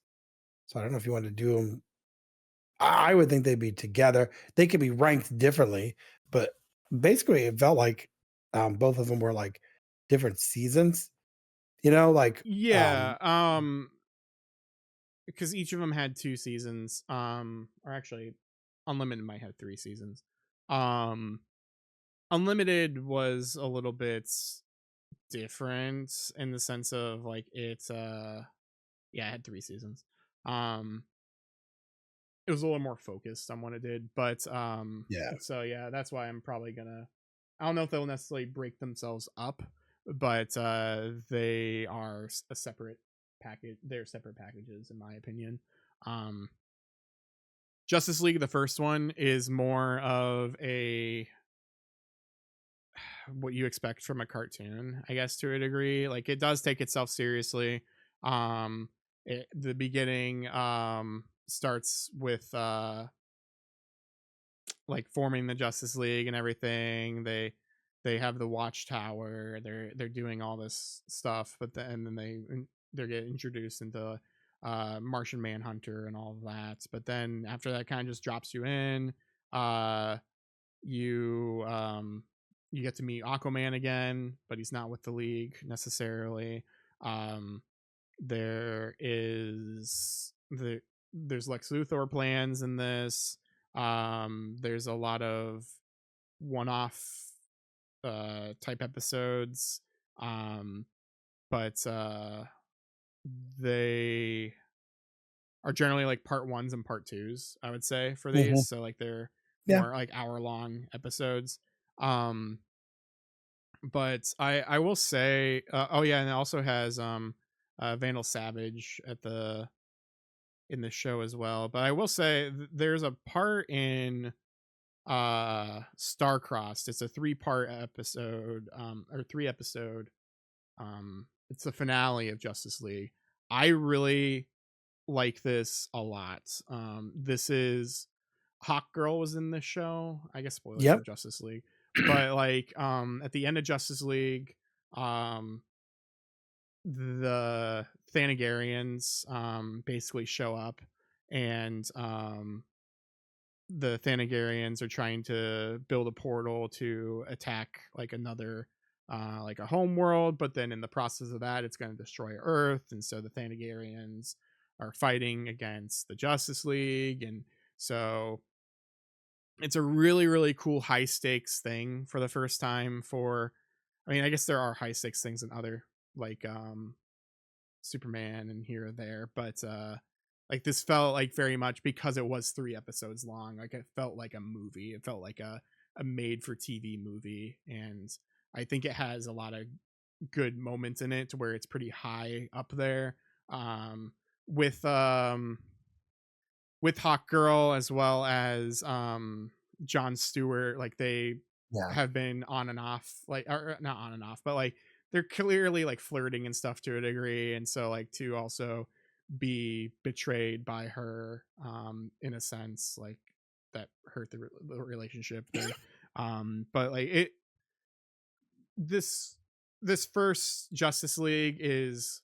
So I don't know if you wanted to do them I would think they'd be together. They could be ranked differently, but basically it felt like both of them were like different seasons. You know, like Yeah, because each of them had 2 seasons, or actually Unlimited might have 3 seasons. Um, Unlimited was a little bit different in the sense of like yeah, it had 3 seasons. Um, it was a little more focused on what it did, but yeah. so yeah, that's why I'm probably gonna. I don't know if they'll necessarily break themselves up, but they are a separate package. They're separate packages, in my opinion. Um, Justice League, the first one, is more of a what you expect from a cartoon, I guess, to a degree. Like it does take itself seriously. The beginning starts with like forming the Justice League and everything. They have the Watchtower. They're doing all this stuff, but then they get introduced into Martian Manhunter and all of that. But then after that, kind of just drops you in. Uh, you you get to meet Aquaman again, but he's not with the League necessarily. Um, there is there's Lex Luthor plans in this. There's a lot of one-off type episodes, um, but they are generally like part ones and part twos, I would say, for these. Mhm. So like they're Yeah. more like hour-long episodes. Um, but I will say, oh yeah, and it also has Vandal Savage at the in the show as well. But I will say there's a part in Starcrossed. It's a 3-part episode, or 3 episode. It's the finale of Justice League. I really like this a lot. This is Hawk Girl was in this show. I guess spoilers for Yep. Justice League. But like at the end of Justice League, um the Thanagarians basically show up, and the Thanagarians are trying to build a portal to attack like another like a home world, but then in the process of that it's going to destroy Earth, and so the Thanagarians are fighting against the Justice League. And so it's a really really cool high stakes thing for the first time for, I mean, I guess there are high stakes things in other like Superman and here or there, but like this felt like very much because it was 3 episodes long. Like it felt like a movie. It felt like a made for TV movie, and I think it has a lot of good moments in it to where it's pretty high up there. Um, with Hawk Girl as well as John Stewart, like they Yeah. have been on and off, like, or not on and off, but like they're clearly like flirting and stuff to a degree. And so like to also be betrayed by her in a sense, like that hurt the relationship. They but like it this this first Justice League is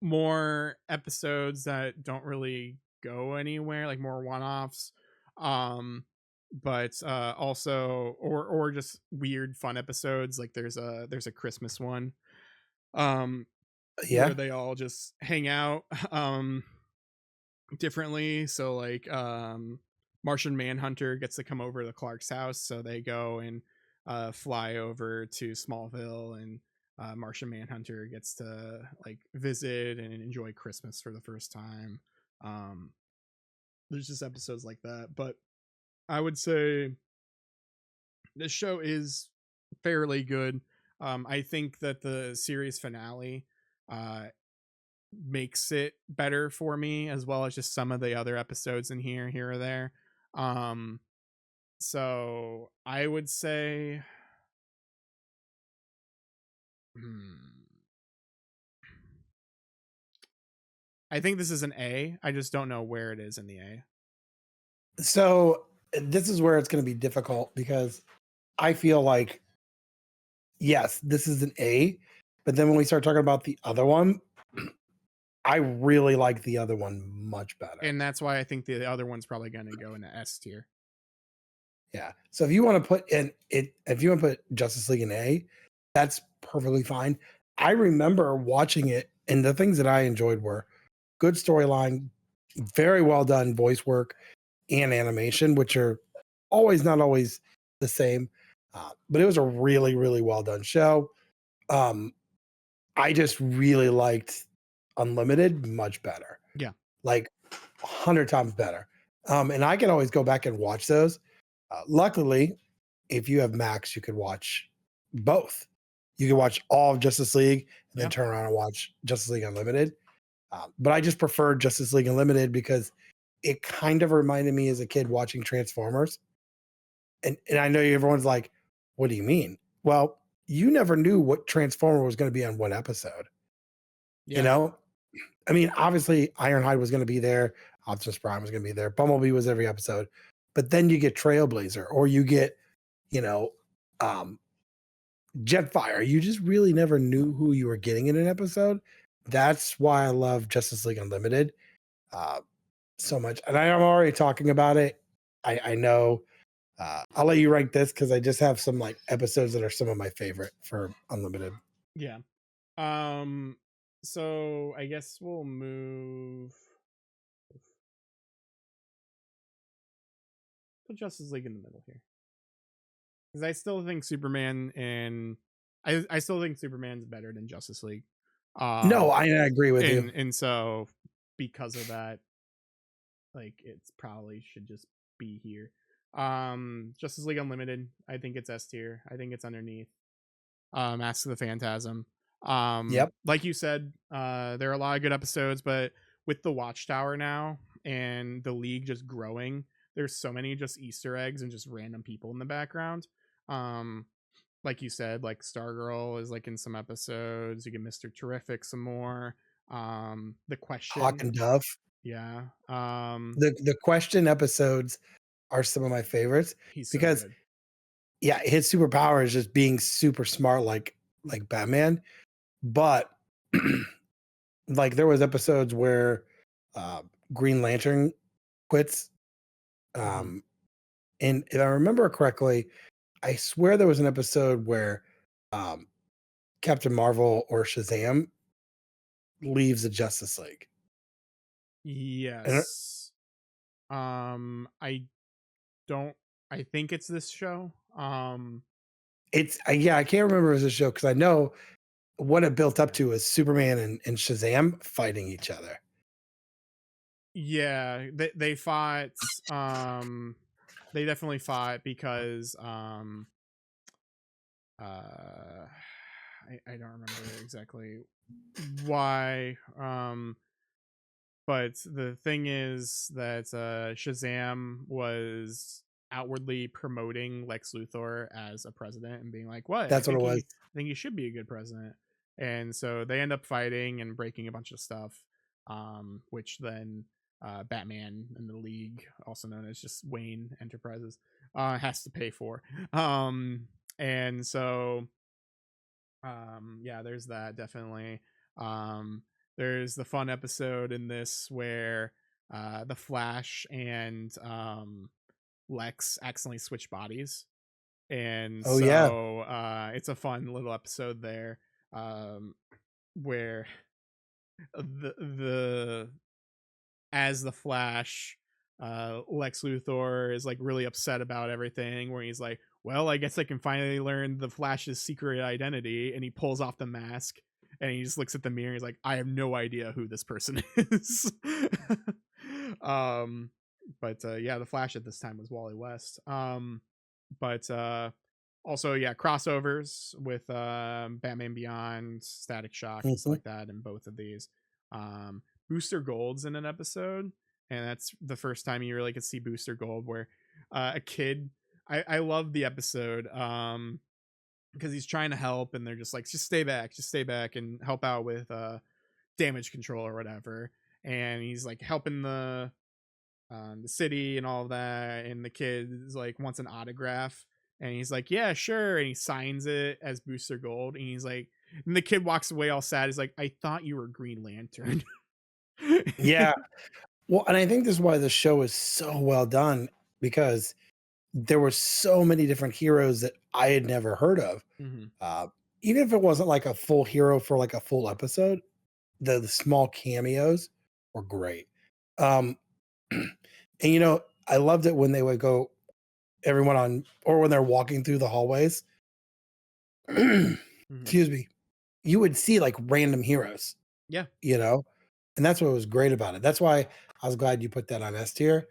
more episodes that don't really go anywhere, like more one-offs. Um but also or just weird fun episodes. Like there's a Christmas one where Yeah. they all just hang out differently. So like Martian Manhunter gets to come over to Clark's house, so they go and fly over to Smallville, and Martian Manhunter gets to like visit and enjoy Christmas for the first time. Um there's just episodes like that, but I would say this show is fairly good. I think that the series finale uh makes it better for me, as well as just some of the other episodes in here or there. Um, so I would say, hmm, I think this is an A. I just don't know where it is in the A. So this is where it's going to be difficult because I feel like yes, this is an A, but then when we start talking about the other one, I really like the other one much better. And that's why I think the other one's probably going to go into S tier. Yeah. So if you want to put in it, if you want to put Justice League in A, that's perfectly fine. I remember watching it, and the things that I enjoyed were good storyline, very well done voice work and animation, which are always not always the same. But it was a really, really well done show. Um, I just really liked Unlimited much better, Yeah. like 100 times better. And I can always go back and watch those. Luckily, if you have Max, you could watch both. You can watch all of Justice League and then Yeah. turn around and watch Justice League Unlimited. But I just preferred Justice League Unlimited because it kind of reminded me as a kid watching Transformers. And I know everyone's like, what do you mean? Well, you never knew what Transformer was going to be on one episode. You Yeah. know, I mean, obviously Ironhide was going to be there, Optimus Prime was going to be there, Bumblebee was every episode, but then you get Trailblazer or you get, you know, um, Jetfire. You just really never knew who you were getting in an episode. That's why I love Justice League Unlimited uh, so much. And I am already talking about it. I know. I'll let you rank this because I just have some like episodes that are some of my favorite for Unlimited. Yeah. Um so I guess we'll put Justice League in the middle here. Cuz I still think Superman and I still think Superman's better than Justice League. No, Um I agree with you. and so because of that, like it's probably should just be here. Justice League Unlimited, I think it's S tier. I think it's underneath Mask of the Phantasm. Yep, Like you said, there are a lot of good episodes, but with the Watchtower now and the league just growing, there's so many just Easter eggs and just random people in the background. Um, like you said, like Stargirl is like in some episodes. You get Mr. Terrific some more. The Hawk question, and Dove. yeah. The question episodes are some of my favorites He's so because good. yeah, his superpower is just being super smart like Batman. But like there was episodes where uh, Green Lantern quits. Mm-hmm. Um, and if I remember correctly, I swear there was an episode where um, Captain Marvel or Shazam leaves the Justice League. And Yes. I don't. I think it's this show. it's yeah, I can't remember if it was a show because I know what it built up Yeah. to is Superman and Shazam fighting each other. Yeah, they fought. They definitely fought because I don't remember exactly why. But the thing is that Shazam was outwardly promoting Lex Luthor as a president and being like, "What? That's what it was. I think he should be a good president." And so they end up fighting and breaking a bunch of stuff, which then Batman and the League, also known as just Wayne Enterprises, has to pay for. And so yeah, there's that definitely. um there's the fun episode in this where the Flash and Lex accidentally switch bodies, and Oh yeah, so it's a fun little episode there, um where the as the Flash, Lex Luthor is like really upset about everything, where he's like, well, I guess I can finally learn the Flash's secret identity, and he pulls off the mask and he just looks at the mirror, he's like, I have no idea who this person is. um but yeah, the Flash at this time was Wally West. But also, yeah, crossovers with Batman Beyond, Static Shock, and stuff mhm. like that in both of these. um Booster Gold's in an episode, and that's the first time you really could see Booster Gold, where a kid. I love the episode because he's trying to help, and they're just like, just stay back, and help out with damage control or whatever. And he's like helping the city and all of that, and the kid is like wants an autograph, and he's like, yeah, sure, and he signs it as Booster Gold, and he's like, and the kid walks away all sad. He's like, I thought you were Green Lantern. Yeah. Well, and I think this is why the show is so well done because there were so many different heroes that I had never heard of. Mhm. Uh, Even if it wasn't like a full hero for like a full episode, the small cameos were great. Um, and I loved it when they would go everyone on or when they're walking through the hallways. Mhm. Excuse me. You would see like random heroes, Yeah. you know, and that's what was great about it. That's why I was glad you put that on S tier.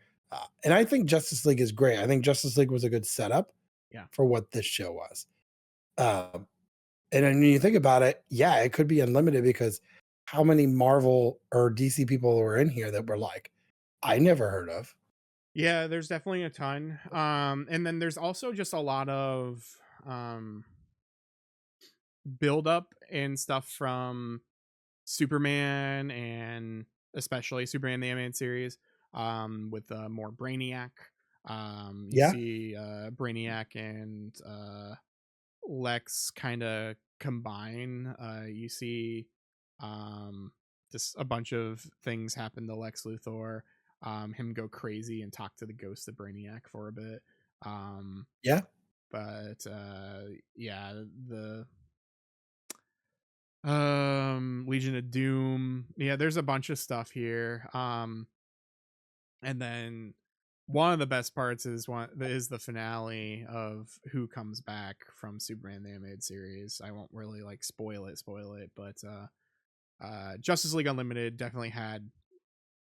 And I think Justice League is great. I think Justice League was a good setup Yeah. for what this show was. Um, and then when you think about it, yeah, it could be unlimited because how many Marvel or DC people were in here that were like, I never heard of. Yeah, there's definitely a ton. And then there's also just a lot of um build up and stuff from Superman, and especially Superman the animated series, with more Brainiac. You Yeah, see Brainiac and Lex kind of combine. You see just a bunch of things happen to Lex Luthor. Him go crazy and talk to the ghost of Brainiac for a bit. Um, yeah, but yeah, the Legion of Doom. Yeah, there's a bunch of stuff here. And then one of the best parts is the finale of who comes back from Superman the animated series. I won't really like spoil it, but Justice League Unlimited definitely had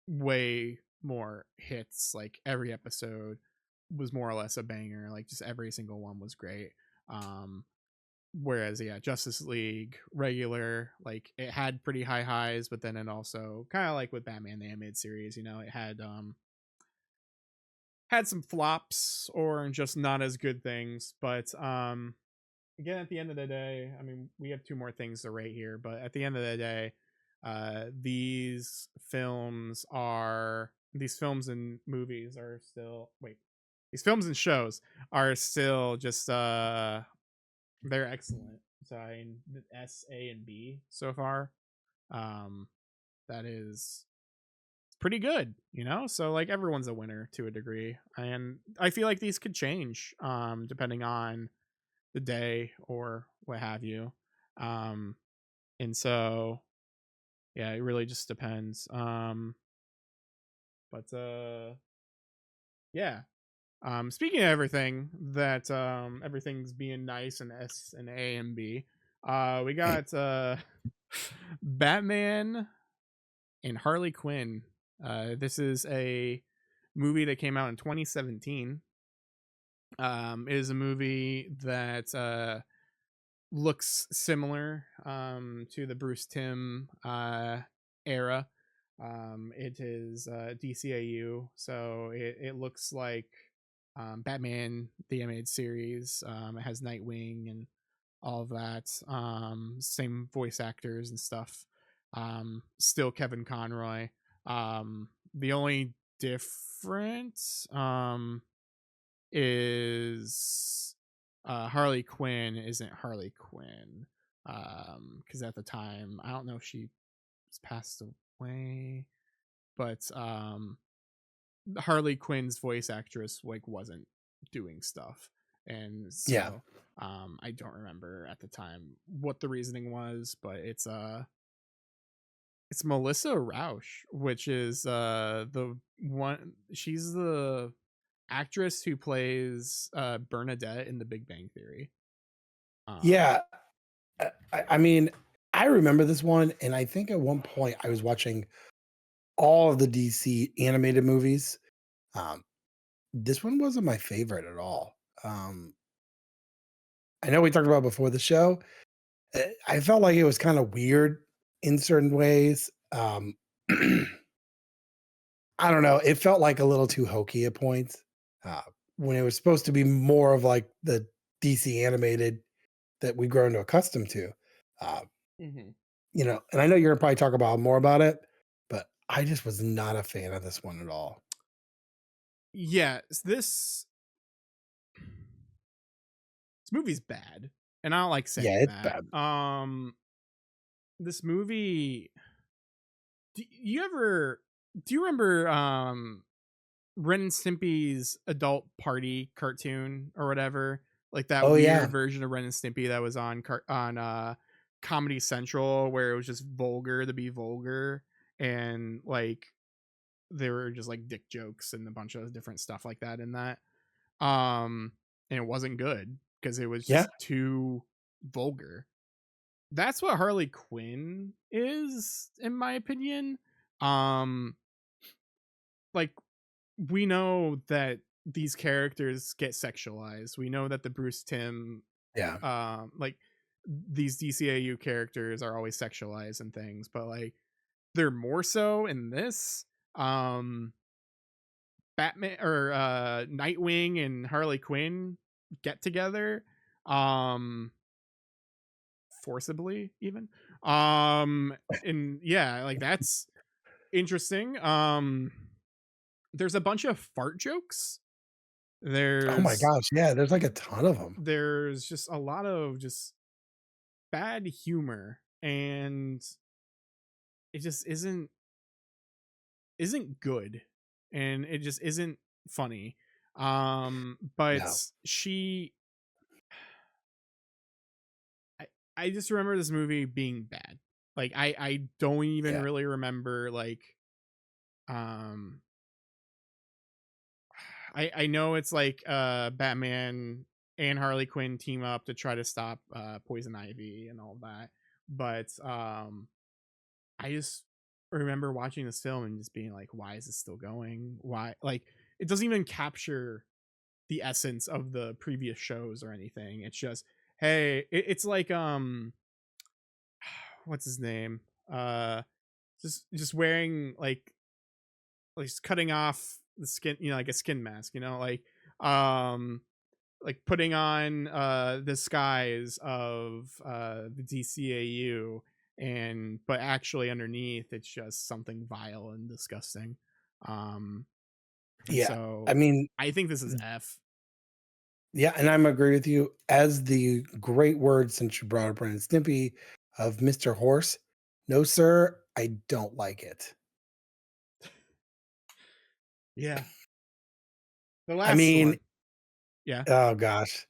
way more hits. Like every episode was more or less a banger. Like just every single one was great. Um Whereas yeah, Justice League regular, like it had pretty high highs, but then it also kind of like with Batman the animated series, it had some flops or just not as good things. But again, at the end of the day, I mean, we have two more things to rate here, but at the end of the day, these films and movies are still wait these films and shows are still just they're excellent. So I mean, S, A, and B so far. Um, that is pretty good, So like everyone's a winner to a degree, and I feel like these could change, depending on the day or what have you. Um, and so yeah, it really just depends. But yeah. Speaking of everything that everything's being nice and S and A and B, we got Batman and Harley Quinn. This is a movie that came out in 2017. It is a movie that looks similar to the Bruce Timm era. It is DCAU, so it looks like Batman the animated series. It has Nightwing and all of that. Same voice actors and stuff. Still Kevin Conroy. The only difference is Harley Quinn isn't Harley Quinn. Because at the time, I don't know if she was passed away, but Harley Quinn's voice actress like wasn't doing stuff, and yeah, so I don't remember at the time what the reasoning was, but it's Melissa Rauch, which is the one she's the actress who plays Bernadette in The Big Bang Theory. Um yeah. I mean, I remember this one, and I think at one point I was watching all of the DC animated movies. Um, this one wasn't my favorite at all. I know we talked about it before the show. I felt like it was kind of weird in certain ways. I don't know. It felt like a little too hokey at points uh, when it was supposed to be more of like the DC animated that we've grown to accustomed to. Uh, mhm. and I know you're gonna probably talk about more about it, but I just was not a fan of this one at all. Yeah, this movie's bad, and I don't like Yeah, saying it's that. bad. This movie do you remember Ren and Stimpy's adult party cartoon or whatever, like that Oh yeah, weird version of Ren and Stimpy that was on Comedy Central, where it was just vulgar to be vulgar, and like there were just like dick jokes and a bunch of different stuff like that in that. And it wasn't good because it was yeah, just too vulgar. That's what Harley Quinn is, in my opinion. Um, like we know that these characters get sexualized. We know that the Bruce Tim, yeah, like these DCAU characters are always sexualized and things, but like they're more so in this. Um, Batman or Nightwing and Harley Quinn get together, um, forcibly even. And yeah, like that's interesting. There's a bunch of fart jokes. oh my There's gosh, yeah, there's like a ton of them. there's just a lot of just bad humor, and it just isn't good, and it just isn't funny. But No, she I, I just remember this movie being bad. Like I don't even yeah, really remember like um I know it's like Batman and Harley Quinn team up to try to stop Poison Ivy and all that. But I just remember watching this film and just being like, why is this still going? Why, like, it doesn't even capture the essence of the previous shows or anything. It's just, hey, it's like what's his name? Uh just wearing like just cutting off the skin, like a skin mask, um like putting on the skies of the DCAU, and but actually underneath it's just something vile and disgusting. Um and yeah. I so mean, I think this is F. yeah, and I'm agree with you. As the great word since you brought up Ren and Stimpy of Mr. Horse, no, sir, I don't like it. Yeah. The I last mean, one. Yeah. oh gosh,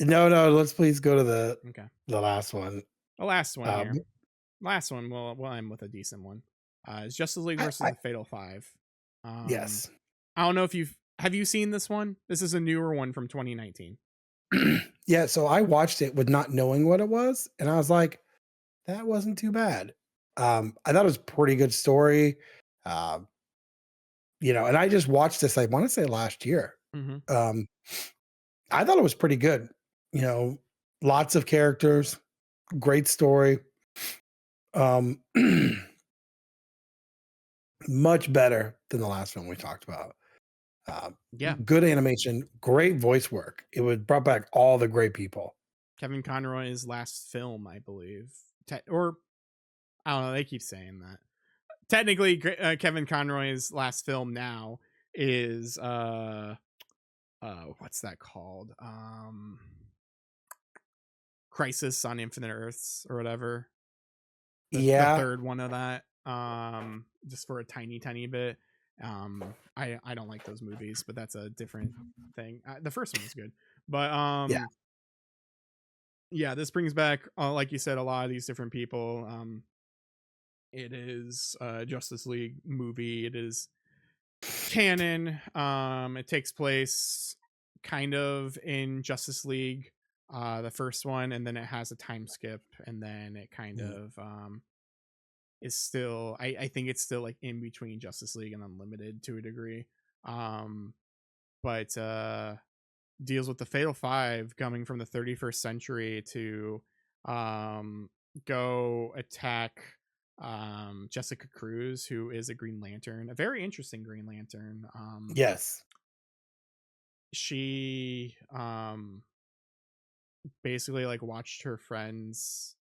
no, no. Let's please go to Okay. the last one. The last one Um, here. Last one we'll end with a decent one. It's Justice League versus I the Fatal Five. Um yes, I don't know if you seen this one? This is a newer one from 2019. yeah. So I watched it with not knowing what it was, and I was like, that wasn't too bad. I thought it was a pretty good story. Um, and I just watched this. I want to say last year. Mm-hmm. Um, I thought it was pretty good. You know, lots of characters, great story. Um, much better than the last one we talked about. Uh, Yeah. good animation, great voice work. It would brought back all the great people. Kevin Conroy's last film, I believe. Or I don't know, they keep saying that. Technically, Kevin Conroy's last film now is what's that called? Crisis on Infinite Earths or whatever. The Yeah, third one of that. Just for a tiny bit. I don't like those movies, but that's a different thing. The first one was good. But yeah, yeah, this brings back like you said, a lot of these different people. It is a Justice League movie. It is canon. It takes place kind of in Justice League, the first one, and then it has a time skip, and then it kind mm, of is still. I think it's still like in between Justice League and Unlimited to a degree. Um, but deals with the Fatal Five coming from the 31st century to um go attack Jessica Cruz, who is a Green Lantern, a very interesting Green Lantern. yes, She basically like watched her friends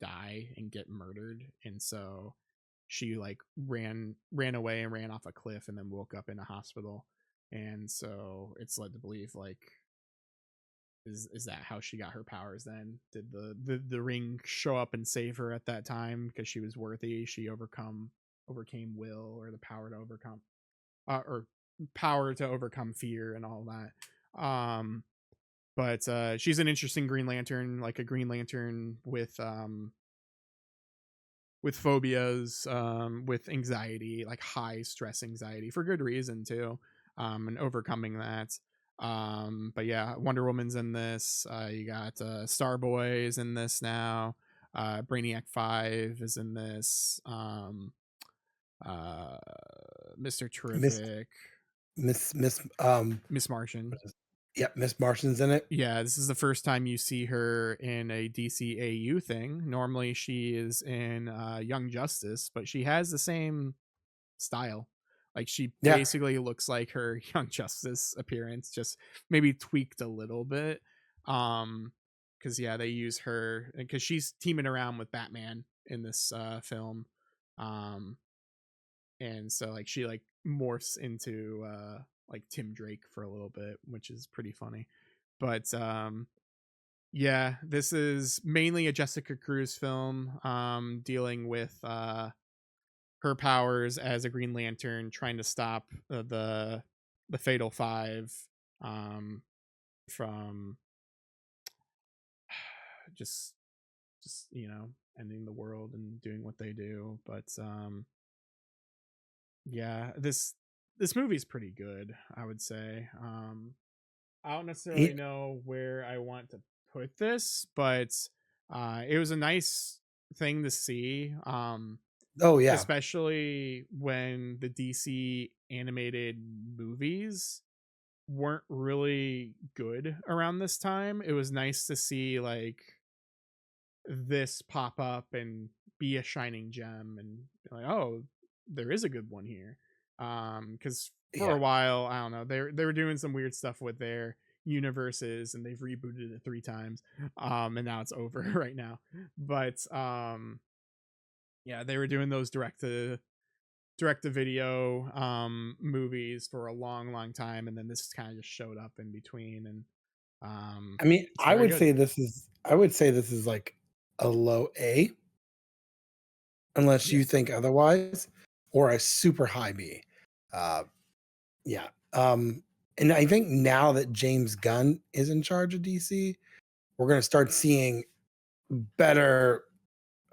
die and get murdered, and so she like ran away and ran off a cliff and then woke up in a hospital. And so it's led to believe like, is that how she got her powers then? Did the ring show up and save her at that time because she was worthy? She overcome overcame will, or the power to overcome, or power to overcome fear and all that. But she's an interesting Green Lantern, like a Green Lantern with phobias, with anxiety, like high stress anxiety for good reason too, and overcoming that. But yeah, Wonder Woman's in this. You got Starboy is in this now. Brainiac 5 is in this. Uh, Mr. Miss Terrific, Miss Miss Martian. what is yep, Miss Martian's in it. Yeah, this is the first time you see her in a DCAU thing. Normally, she is in Young Justice, but she has the same style. Like she Yeah. basically looks like her Young Justice appearance, just maybe tweaked a little bit. Because yeah, they use her because she's teaming around with Batman in this film, um, and so like she like morphs into like Tim Drake for a little bit, which is pretty funny. But yeah, this is mainly a Jessica Cruz film, dealing with her powers as a Green Lantern, trying to stop the Fatal Five, um, from just ending the world and doing what they do. But yeah, this movie's pretty good, I would say. I don't necessarily He- know where I want to put this, but it was a nice thing to see. oh yeah. Especially when the DC animated movies weren't really good around this time. It was nice to see like this pop up and be a shining gem and be like, oh, there is a good one here. Because for Yeah. a while, I don't know, they were doing some weird stuff with their universes and they've rebooted it 3 times. And now it's over right now. But yeah, they were doing those direct to video movies for a long time, and then this kind of just showed up in between, and I mean, it's very good. I would say this is like a low A, unless Yeah. you think otherwise, or a super high B. Uh, yeah. And I think now that James Gunn is in charge of DC, we're going to start seeing better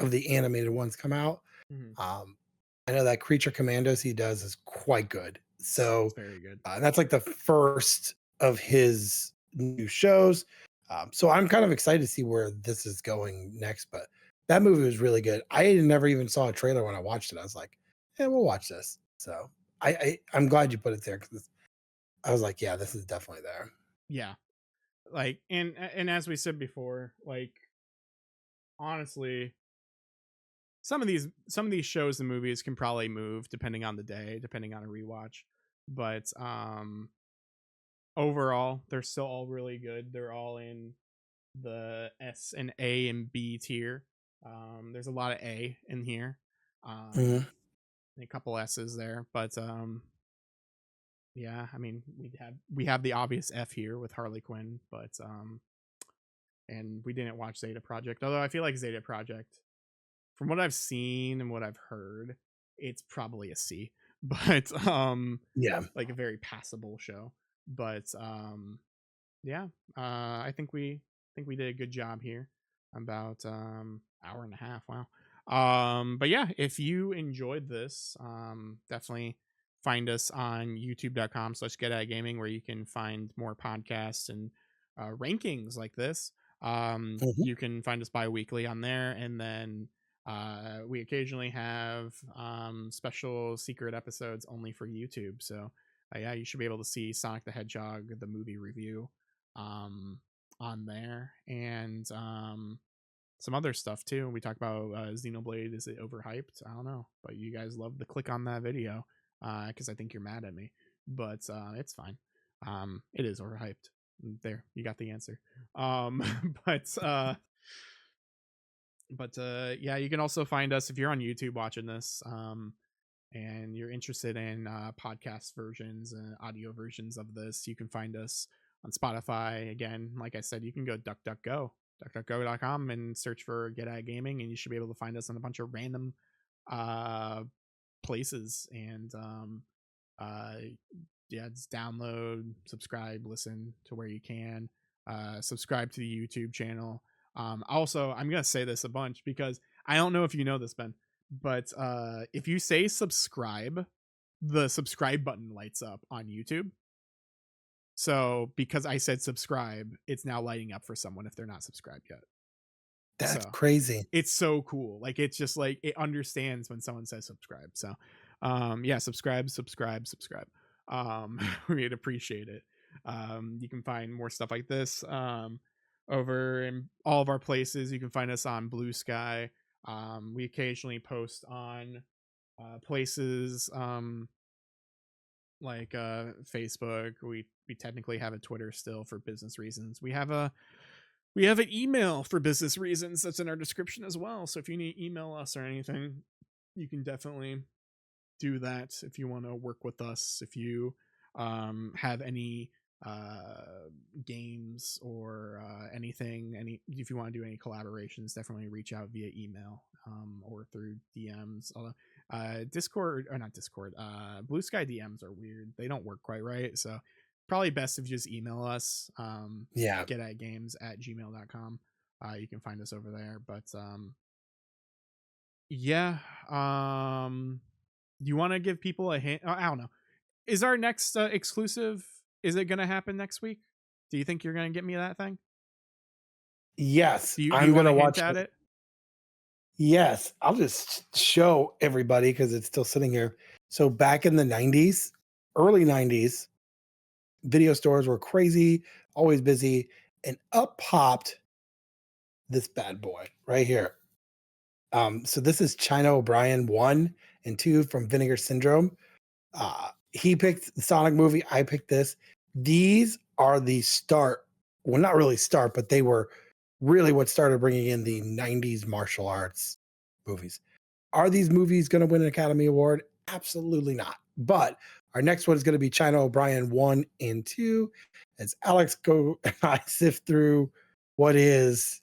of the animated ones come out. Mhm. Um, I know that Creature Commandos he does is quite good. It's So very good. that's like the first of his new shows. So I'm kind of excited to see where this is going next. But that movie was really good. I never even saw a trailer when I watched it. I was like, "Yeah, we'll watch this." So I'm glad you put it there because I was like, "Yeah, this is definitely there." Yeah, like and as we said before, like honestly, some of these shows and movies can probably move depending on the day, depending on a rewatch, but overall, they're still all really good. They're all in the S and A and B tier. There's a lot of A in here, Mhm. and a couple S's there, but yeah, I mean we have the obvious F here with Harley Quinn, but and we didn't watch Zeta Project, although I feel like Zeta Project, from what I've seen and what I've heard, it's probably a C, but Yeah. like a very passable show, but yeah, I think we did a good job here. About hour and a half. Wow. But yeah, if you enjoyed this, definitely find us on youtube.com/get at gaming, where you can find more podcasts and rankings like this. Mhm. You can find us bi-weekly on there, and then we occasionally have special secret episodes only for YouTube. So yeah, you should be able to see Sonic the Hedgehog, the movie review, um, on there, and some other stuff too. We talk about Xenoblade. Is it overhyped? I don't know, but you guys love to click on that video because I think you're mad at me, but it's fine. It is overhyped. There, you got the answer. Um, but yeah, you can also find us if you're on YouTube watching this. And you're interested in podcast versions and audio versions of this, you can find us on Spotify. Again, like I said, you can go duckduckgo.com and search for Get At Gaming, and you should be able to find us on a bunch of random uh, places. And uh yeah, just download, subscribe, listen to where you can. Subscribe to the YouTube channel. Also, I'm gonna say this a bunch because I don't know if you know this, Ben, but if you say subscribe, the subscribe button lights up on YouTube. So because I said subscribe, it's now lighting up for someone if they're not subscribed yet. That's So crazy. it's so cool. Like it's just like it understands when someone says subscribe. So yeah, subscribe, subscribe, subscribe. We'd appreciate it. You can find more stuff like this over in all of our places. You can find us on Blue Sky. We occasionally post on places like Facebook. We technically have a Twitter still for business reasons. We have an email for business reasons that's in our description as well. So if you need to email us or anything, you can definitely do that if you want to work with us. If you have any games or anything, any if you want to do any collaborations, definitely reach out via email or through DMs. Although Discord or not Discord, Blue Sky DMs are weird. They don't work quite right. So probably best if you just email us. Yeah. Getatgames@gmail.com. You can find us over there. But yeah, do you want to give people a hint? I don't know. Is our next exclusive? Is it going to happen next week? Do you think you're going to get me that thing? Yes, Do you I'm want gonna to hint watch at it. it? Yes, I'll just show everybody because it's still sitting here. So back in the 90s, early 90s, video stores were crazy, always busy, and up popped this bad boy right here. So this is China O'Brien 1 and 2 from Vinegar Syndrome. He picked the Sonic movie. I picked this. These are the start. Well, not really start, but they were really what started bringing in the 90s martial arts movies. Are these movies going to win an Academy Award? Absolutely not. But our next one is going to be China O'Brien 1 and 2. As Alex go and I sift through what is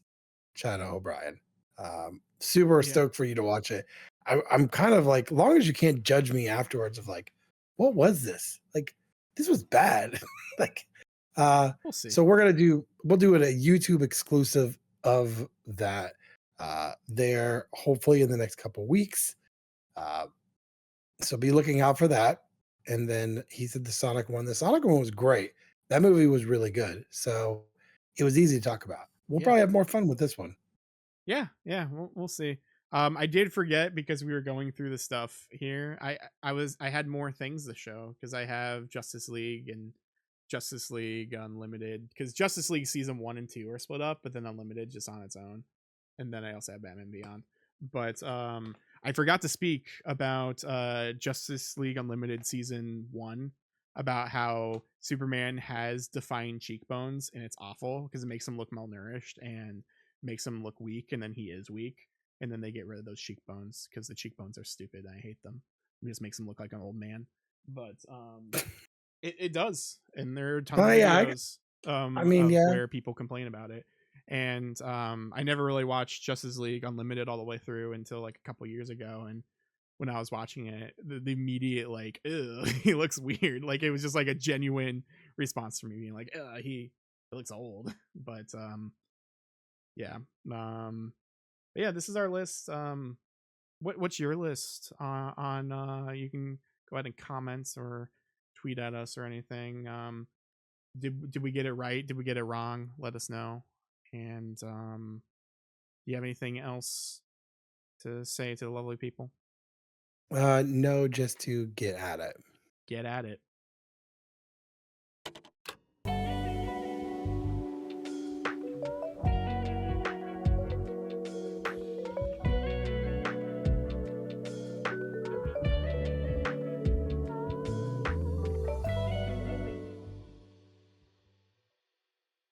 China O'Brien. Super Yeah, stoked for you to watch it. I'm kind of like, long as you can't judge me afterwards of like, what was this? Like, this was bad. like, we'll see. so we'll do it a YouTube exclusive of that there, hopefully in the next couple weeks. Uh, so be looking out for that. And then he said the Sonic one. The Sonic one was great. That movie was really good. So it was easy to talk about. We'll Yeah. probably have more fun with this one. Yeah, we'll see. I did forget because we were going through the stuff here. I had more things to show because I have Justice League and Justice League Unlimited because Justice League season 1 and 2 are split up, but then Unlimited just on its own, and then I also have Batman Beyond. But I forgot to speak about Justice League Unlimited season 1 about how Superman has defined cheekbones and it's awful because it makes him look malnourished and makes him look weak, and then he is weak, and then they get rid of those cheekbones because the cheekbones are stupid. I hate them. It just makes him look like an old man. But it does, and there are tons Oh of yeah, videos I mean, of yeah. where people complain about it. And I never really watched Justice League Unlimited all the way through until like a couple years ago, and when I was watching it, the immediate like, ew, he looks weird. Like it was just like a genuine response from me being like, he looks old. But yeah, yeah, this is our list. What's your list on you can go ahead and comment or tweet at us or anything. Did we get it right? Did we get it wrong? Let us know. And do you have anything else to say to the lovely people? No, just to get at it. Get at it.